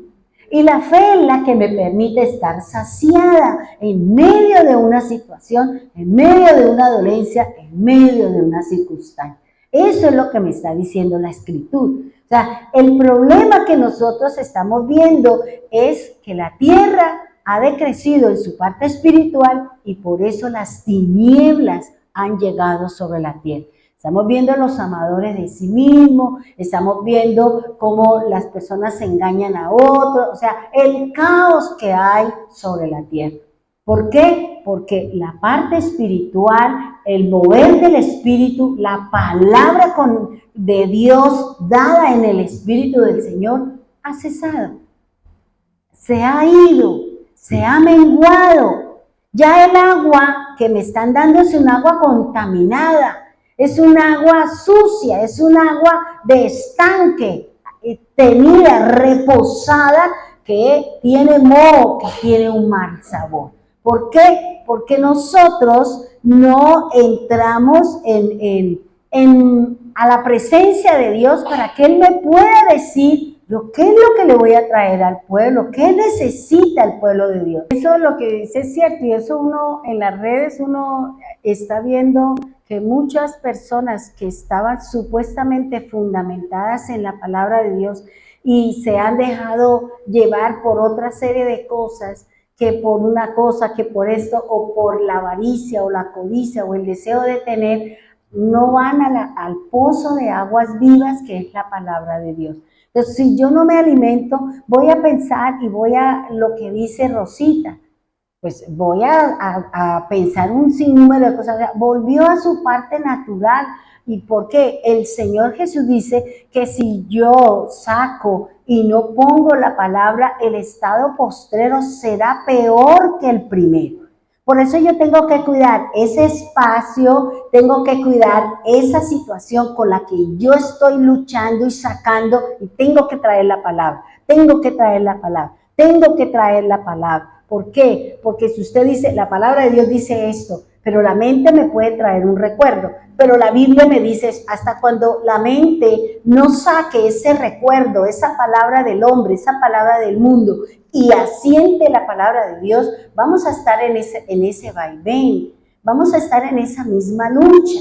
Y la fe es la que me permite estar saciada en medio de una situación, en medio de una dolencia, en medio de una circunstancia. Eso es lo que me está diciendo la Escritura. O sea, el problema que nosotros estamos viendo es que la tierra ha decrecido en su parte espiritual y por eso las tinieblas han llegado sobre la tierra. Estamos viendo a los amadores de sí mismos, estamos viendo cómo las personas se engañan a otros, o sea, el caos que hay sobre la tierra. ¿Por qué? Porque la parte espiritual, el mover del Espíritu, la palabra de Dios dada en el Espíritu del Señor ha cesado, se ha ido, se ha menguado. Ya el agua que me están dando es un agua contaminada. Es un agua sucia, es un agua de estanque, tenida, reposada, que tiene moho, que tiene un mal sabor. ¿Por qué? Porque nosotros no entramos a la presencia de Dios para que Él me pueda decir qué es lo que le voy a traer al pueblo, qué necesita el pueblo de Dios. Eso es lo que dice es cierto, y eso uno en las redes uno está viendo que muchas personas que estaban supuestamente fundamentadas en la palabra de Dios y se han dejado llevar por otra serie de cosas que por una cosa, que por esto, o por la avaricia, o la codicia, o el deseo de tener, no van al pozo de aguas vivas, que es la palabra de Dios. Entonces, si yo no me alimento, voy a pensar y voy a lo que dice Rosita, pues voy a pensar un sinnúmero de cosas. O sea, volvió a su parte natural. ¿Y por qué? El Señor Jesús dice que si yo saco y no pongo la palabra, el estado postrero será peor que el primero. Por eso yo tengo que cuidar ese espacio, tengo que cuidar esa situación con la que yo estoy luchando y sacando, y tengo que traer la palabra, tengo que traer la palabra, tengo que traer la palabra. ¿Por qué? Porque si usted dice, la palabra de Dios dice esto, pero la mente me puede traer un recuerdo, pero la Biblia me dice, hasta cuando la mente no saque ese recuerdo, esa palabra del hombre, esa palabra del mundo, y asiente la palabra de Dios, vamos a estar en ese vaivén, vamos a estar en esa misma lucha.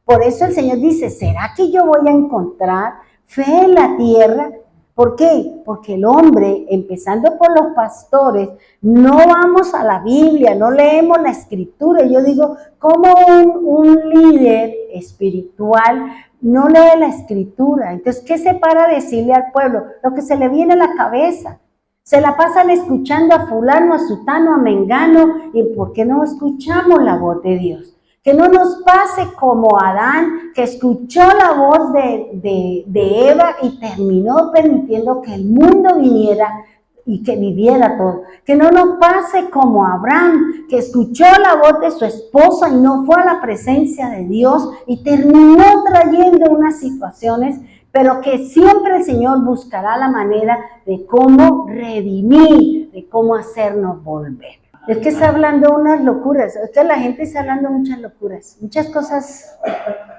Por eso el Señor dice, ¿será que yo voy a encontrar fe en la tierra? ¿Por qué? Porque el hombre, empezando por los pastores, no vamos a la Biblia, no leemos la Escritura. Yo digo, ¿cómo un líder espiritual no lee la Escritura? Entonces, ¿qué se para decirle al pueblo? Lo que se le viene a la cabeza. Se la pasan escuchando a fulano, a sutano, a mengano, ¿y por qué no escuchamos la voz de Dios? Que no nos pase como Adán, que escuchó la voz de Eva y terminó permitiendo que el mundo viniera y que viviera todo. Que no nos pase como Abraham, que escuchó la voz de su esposa y no fue a la presencia de Dios y terminó trayendo unas situaciones, pero que siempre el Señor buscará la manera de cómo redimir, de cómo hacernos volver. Es que está hablando unas locuras, es que la gente está hablando muchas locuras, muchas cosas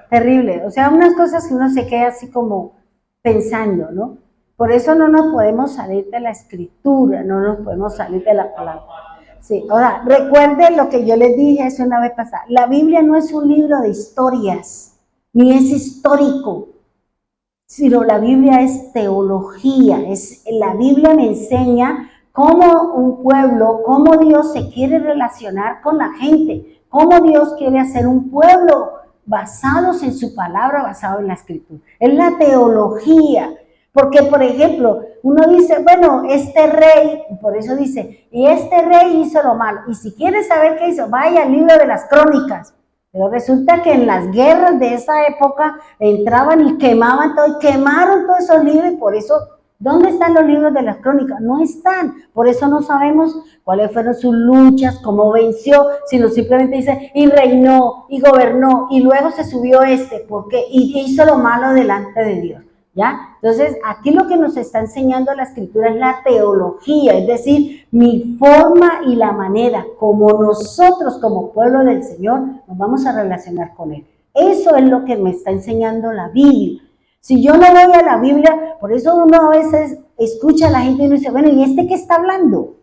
terribles, o sea, unas cosas que uno se queda así como pensando, ¿no? Por eso no nos podemos salir de la Escritura, no nos podemos salir de la palabra. Sí, ahora, recuerden lo que yo les dije hace una vez pasada, la Biblia no es un libro de historias, ni es histórico, sino la Biblia es teología, la Biblia me enseña cómo un pueblo, cómo Dios se quiere relacionar con la gente, cómo Dios quiere hacer un pueblo basados en su palabra, basado en la Escritura. Es la teología, porque por ejemplo, uno dice, bueno, este rey, por eso dice, y este rey hizo lo malo, y si quieres saber qué hizo, vaya al libro de las Crónicas. Pero resulta que en las guerras de esa época entraban y quemaban todo, y quemaron todos esos libros, y por eso, ¿dónde están los libros de las Crónicas? No están, por eso no sabemos cuáles fueron sus luchas, cómo venció, sino simplemente dice, y reinó, y gobernó, y luego se subió porque y hizo lo malo delante de Dios, ¿ya? Entonces, aquí lo que nos está enseñando la Escritura es la teología, es decir, mi forma y la manera como nosotros como pueblo del Señor nos vamos a relacionar con Él. Eso es lo que me está enseñando la Biblia. Si yo no voy a la Biblia, por eso uno a veces escucha a la gente y uno dice, bueno, ¿y este qué está hablando?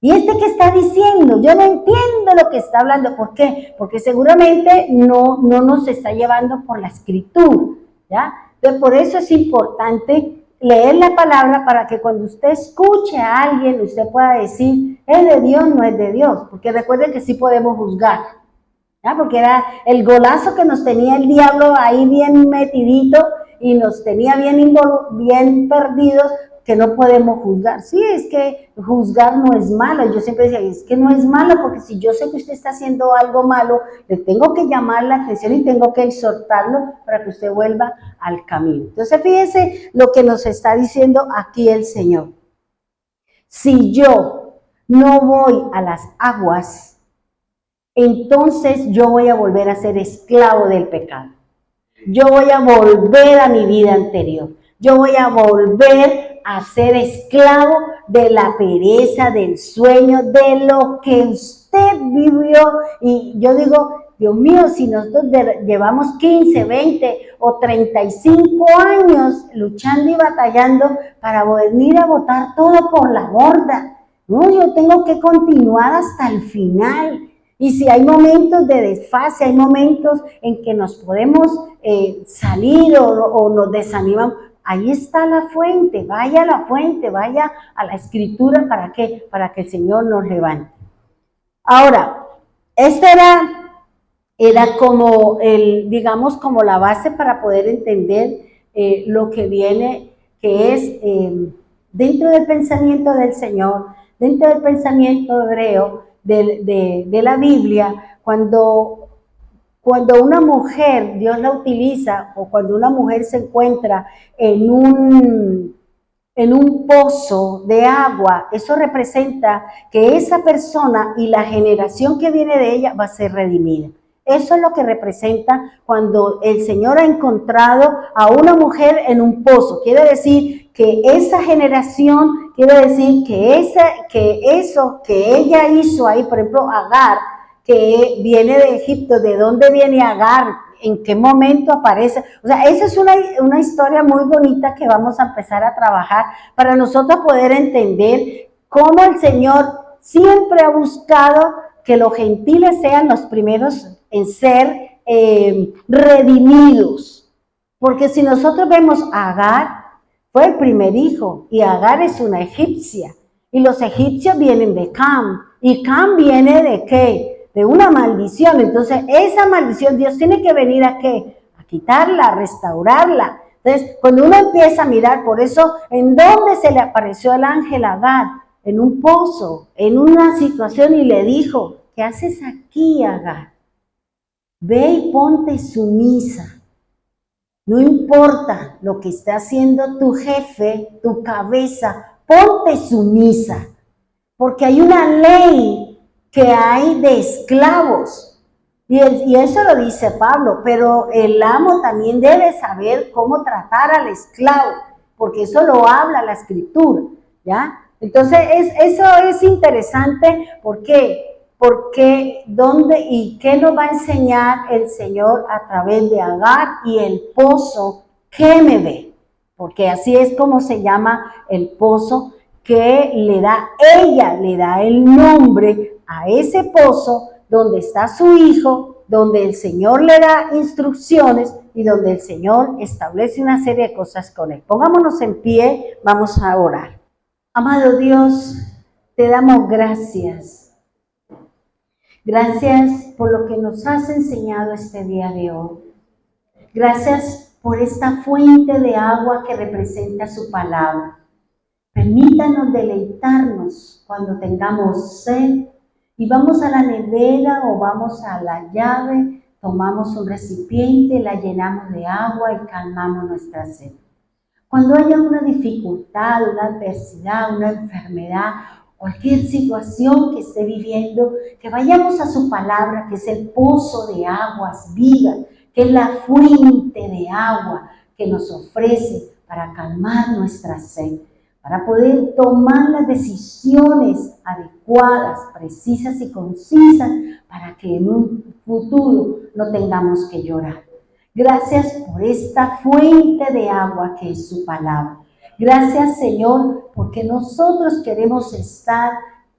¿Y este qué está diciendo? Yo no entiendo lo que está hablando. ¿Por qué? Porque seguramente no nos está llevando por la Escritura, ¿ya? Entonces, por eso es importante leer la palabra para que cuando usted escuche a alguien, usted pueda decir, ¿es de Dios o no es de Dios? Porque recuerden que sí podemos juzgar, ¿ya? Porque era el golazo que nos tenía el diablo ahí bien metidito y nos tenía bien perdidos, que no podemos juzgar. Sí, es que juzgar no es malo. Yo siempre decía, es que no es malo, porque si yo sé que usted está haciendo algo malo, le tengo que llamar la atención y tengo que exhortarlo para que usted vuelva al camino. Entonces, fíjese lo que nos está diciendo aquí el Señor. Si yo no voy a las aguas, entonces yo voy a volver a ser esclavo del pecado. Yo voy a volver a mi vida anterior. Yo voy a volver a ser esclavo de la pereza, del sueño, de lo que usted vivió. Y yo digo, Dios mío, si nosotros llevamos 15, 20 o 35 años luchando y batallando para venir a botar todo por la borda, no, yo tengo que continuar hasta el final. Y si hay momentos de desfase, hay momentos en que nos podemos salir o nos desanimamos, ahí está la fuente, vaya a la fuente, vaya a la escritura, ¿para qué? Para que el Señor nos levante. Ahora, esta era como digamos, como la base para poder entender lo que viene, que es dentro del pensamiento del Señor, dentro del pensamiento hebreo de la Biblia, cuando una mujer, Dios la utiliza, o cuando una mujer se encuentra en un pozo de agua, eso representa que esa persona y la generación que viene de ella va a ser redimida. Eso es lo que representa cuando el Señor ha encontrado a una mujer en un pozo. Quiere decir que esa generación, quiere decir que eso que ella hizo ahí, por ejemplo, Agar, que viene de Egipto, ¿de dónde viene Agar? ¿En qué momento aparece? O sea, esa es una historia muy bonita que vamos a empezar a trabajar para nosotros poder entender cómo el Señor siempre ha buscado que los gentiles sean los primeros en ser redimidos. Porque si nosotros vemos a Agar, fue el primer hijo, y Agar es una egipcia, y los egipcios vienen de Cam, y Cam viene de ¿qué? De una maldición. Entonces esa maldición Dios tiene que venir a ¿qué? A quitarla, a restaurarla. Entonces cuando uno empieza a mirar, por eso, ¿en dónde se le apareció el ángel a Agar? En un pozo, en una situación, y le dijo, ¿qué haces aquí, Agar? Ve y ponte sumisa. No importa lo que esté haciendo tu jefe, tu cabeza, ponte sumisa, porque hay una ley que hay de esclavos. Y eso lo dice Pablo, pero el amo también debe saber cómo tratar al esclavo, porque eso lo habla la escritura, ¿ya? Entonces, eso es interesante. ¿Por qué? Porque dónde y qué nos va a enseñar el Señor a través de Agar y el pozo que me ve, porque así es como se llama el pozo, que ella le da el nombre a ese pozo donde está su hijo, donde el Señor le da instrucciones y donde el Señor establece una serie de cosas con él. Pongámonos en pie, vamos a orar. Amado Dios, te damos gracias. Gracias por lo que nos has enseñado este día de hoy. Gracias por esta fuente de agua que representa su palabra. Permítanos deleitarnos cuando tengamos sed y vamos a la nevera o vamos a la llave, tomamos un recipiente, la llenamos de agua y calmamos nuestra sed. Cuando haya una dificultad, una adversidad, una enfermedad, cualquier situación que esté viviendo, que vayamos a su palabra, que es el pozo de aguas vivas, que es la fuente de agua que nos ofrece para calmar nuestra sed, para poder tomar las decisiones adecuadas, precisas y concisas, para que en un futuro no tengamos que llorar. Gracias por esta fuente de agua que es su palabra. Gracias, Señor, porque nosotros queremos estar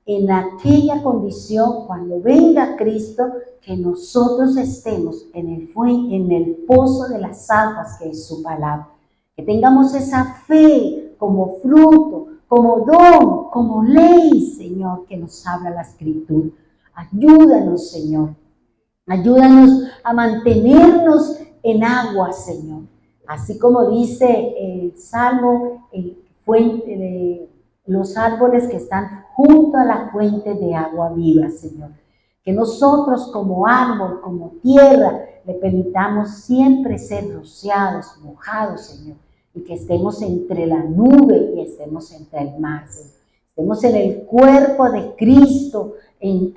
en aquella condición cuando venga Cristo, que nosotros estemos en el pozo de las aguas que es su palabra. Que tengamos esa fe como fruto, como don, como ley, Señor, que nos habla la Escritura. Ayúdanos, Señor. Ayúdanos a mantenernos en agua, Señor. Así como dice el Salmo, los árboles que están junto a la fuente de agua viva, Señor. Que nosotros como árbol, como tierra, le permitamos siempre ser rociados, mojados, Señor. Y que estemos entre la nube y estemos entre el mar, Señor. Estemos en el cuerpo de Cristo, en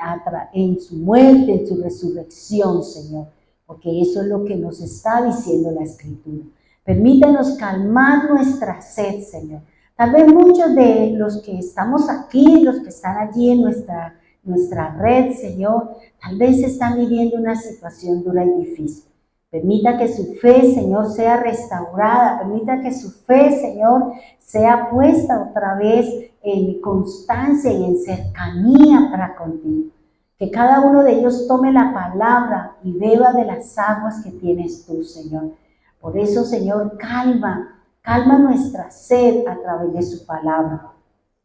su muerte, en su resurrección, Señor. Porque eso es lo que nos está diciendo la Escritura. Permítanos calmar nuestra sed, Señor. Tal vez muchos de los que estamos aquí, los que están allí en nuestra red, Señor, tal vez están viviendo una situación dura y difícil. Permita que su fe, Señor, sea restaurada. Permita que su fe, Señor, sea puesta otra vez en constancia y en cercanía para contigo. Que cada uno de ellos tome la palabra y beba de las aguas que tienes tú, Señor. Por eso, Señor, calma calma nuestra sed a través de su palabra,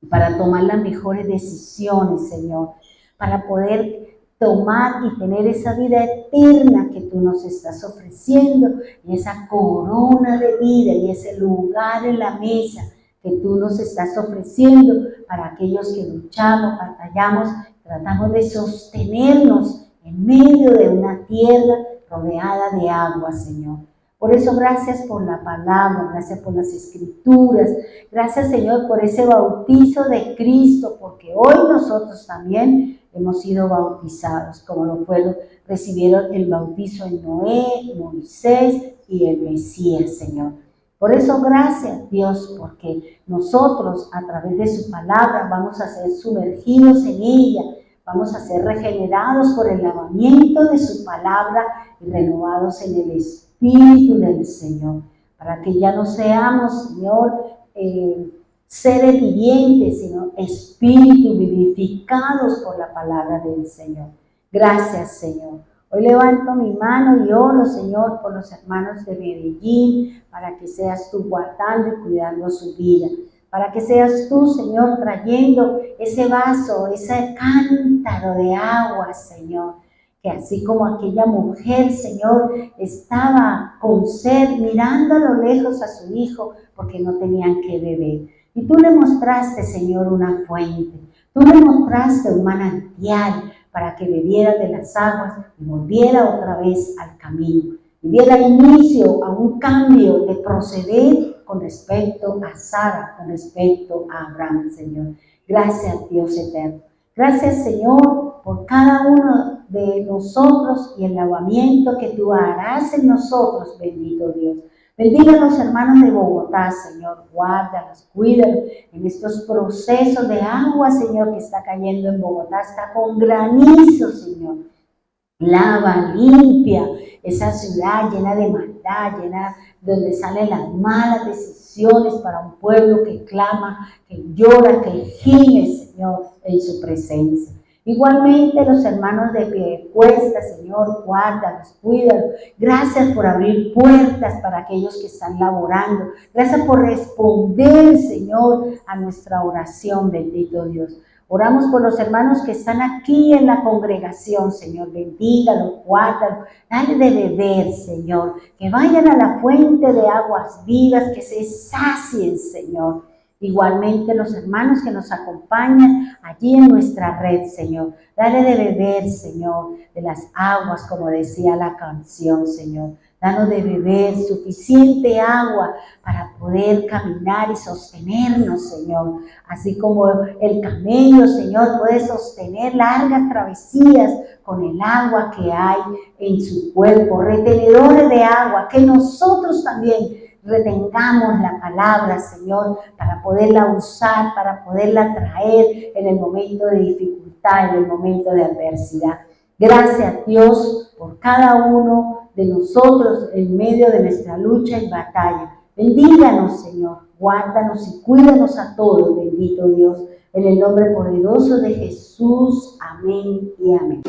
para tomar las mejores decisiones, Señor, para poder tomar y tener esa vida eterna que tú nos estás ofreciendo, y esa corona de vida y ese lugar en la mesa que tú nos estás ofreciendo para aquellos que luchamos, batallamos, tratamos de sostenernos en medio de una tierra rodeada de agua, Señor. Por eso, gracias por la palabra, gracias por las escrituras, gracias, Señor, por ese bautizo de Cristo, porque hoy nosotros también hemos sido bautizados, como lo fueron, recibieron el bautizo en Noé, Moisés y el Mesías, Señor. Por eso, gracias, Dios, porque nosotros, a través de su palabra, vamos a ser sumergidos en ella, vamos a ser regenerados por el lavamiento de su palabra y renovados en el Espíritu del Señor, para que ya no seamos, Señor, seres vivientes, sino espíritus vivificados por la palabra del Señor. Gracias, Señor. Hoy levanto mi mano y oro, Señor, por los hermanos de Medellín, para que seas tú guardando y cuidando su vida, para que seas tú, Señor, trayendo ese vaso, ese cántaro de agua, Señor, que así como aquella mujer, Señor, estaba con sed, mirando a lo lejos a su hijo, porque no tenían que beber. Y tú le mostraste, Señor, una fuente, tú le mostraste un manantial para que bebiera de las aguas y volviera otra vez al camino, y diera inicio a un cambio de proceder con respecto a Sara, con respecto a Abraham, Señor. Gracias, Dios eterno. Gracias, Señor, por cada uno de nosotros y el lavamiento que tú harás en nosotros, bendito Dios. Bendiga a los hermanos de Bogotá, Señor, guárdalos, cuídalos en estos procesos de agua, Señor, que está cayendo en Bogotá, está con granizo, Señor. Lava, limpia esa ciudad llena de maldad, llena donde salen las malas decisiones para un pueblo que clama, que llora, que gime, Señor, en su presencia. Igualmente los hermanos de Piedecuesta, Señor, guárdalos, cuídalos. Gracias por abrir puertas para aquellos que están laborando. Gracias por responder, Señor, a nuestra oración, bendito Dios. Oramos por los hermanos que están aquí en la congregación, Señor. Bendígalos, guárdalos, dale de beber, Señor. Que vayan a la fuente de aguas vivas, que se sacien, Señor. Igualmente los hermanos que nos acompañan allí en nuestra red, Señor. Dale de beber, Señor, de las aguas, como decía la canción, Señor. Danos de beber suficiente agua para poder caminar y sostenernos, Señor. Así como el camello, Señor, puede sostener largas travesías con el agua que hay en su cuerpo. Retenedores de agua, que nosotros también retengamos la palabra, Señor, para poderla usar, para poderla traer en el momento de dificultad, en el momento de adversidad. Gracias, Dios, por cada uno de nosotros en medio de nuestra lucha y batalla. Bendíganos, Señor, guárdanos y cuídanos a todos, bendito Dios, en el nombre poderoso de Jesús. Amén y amén.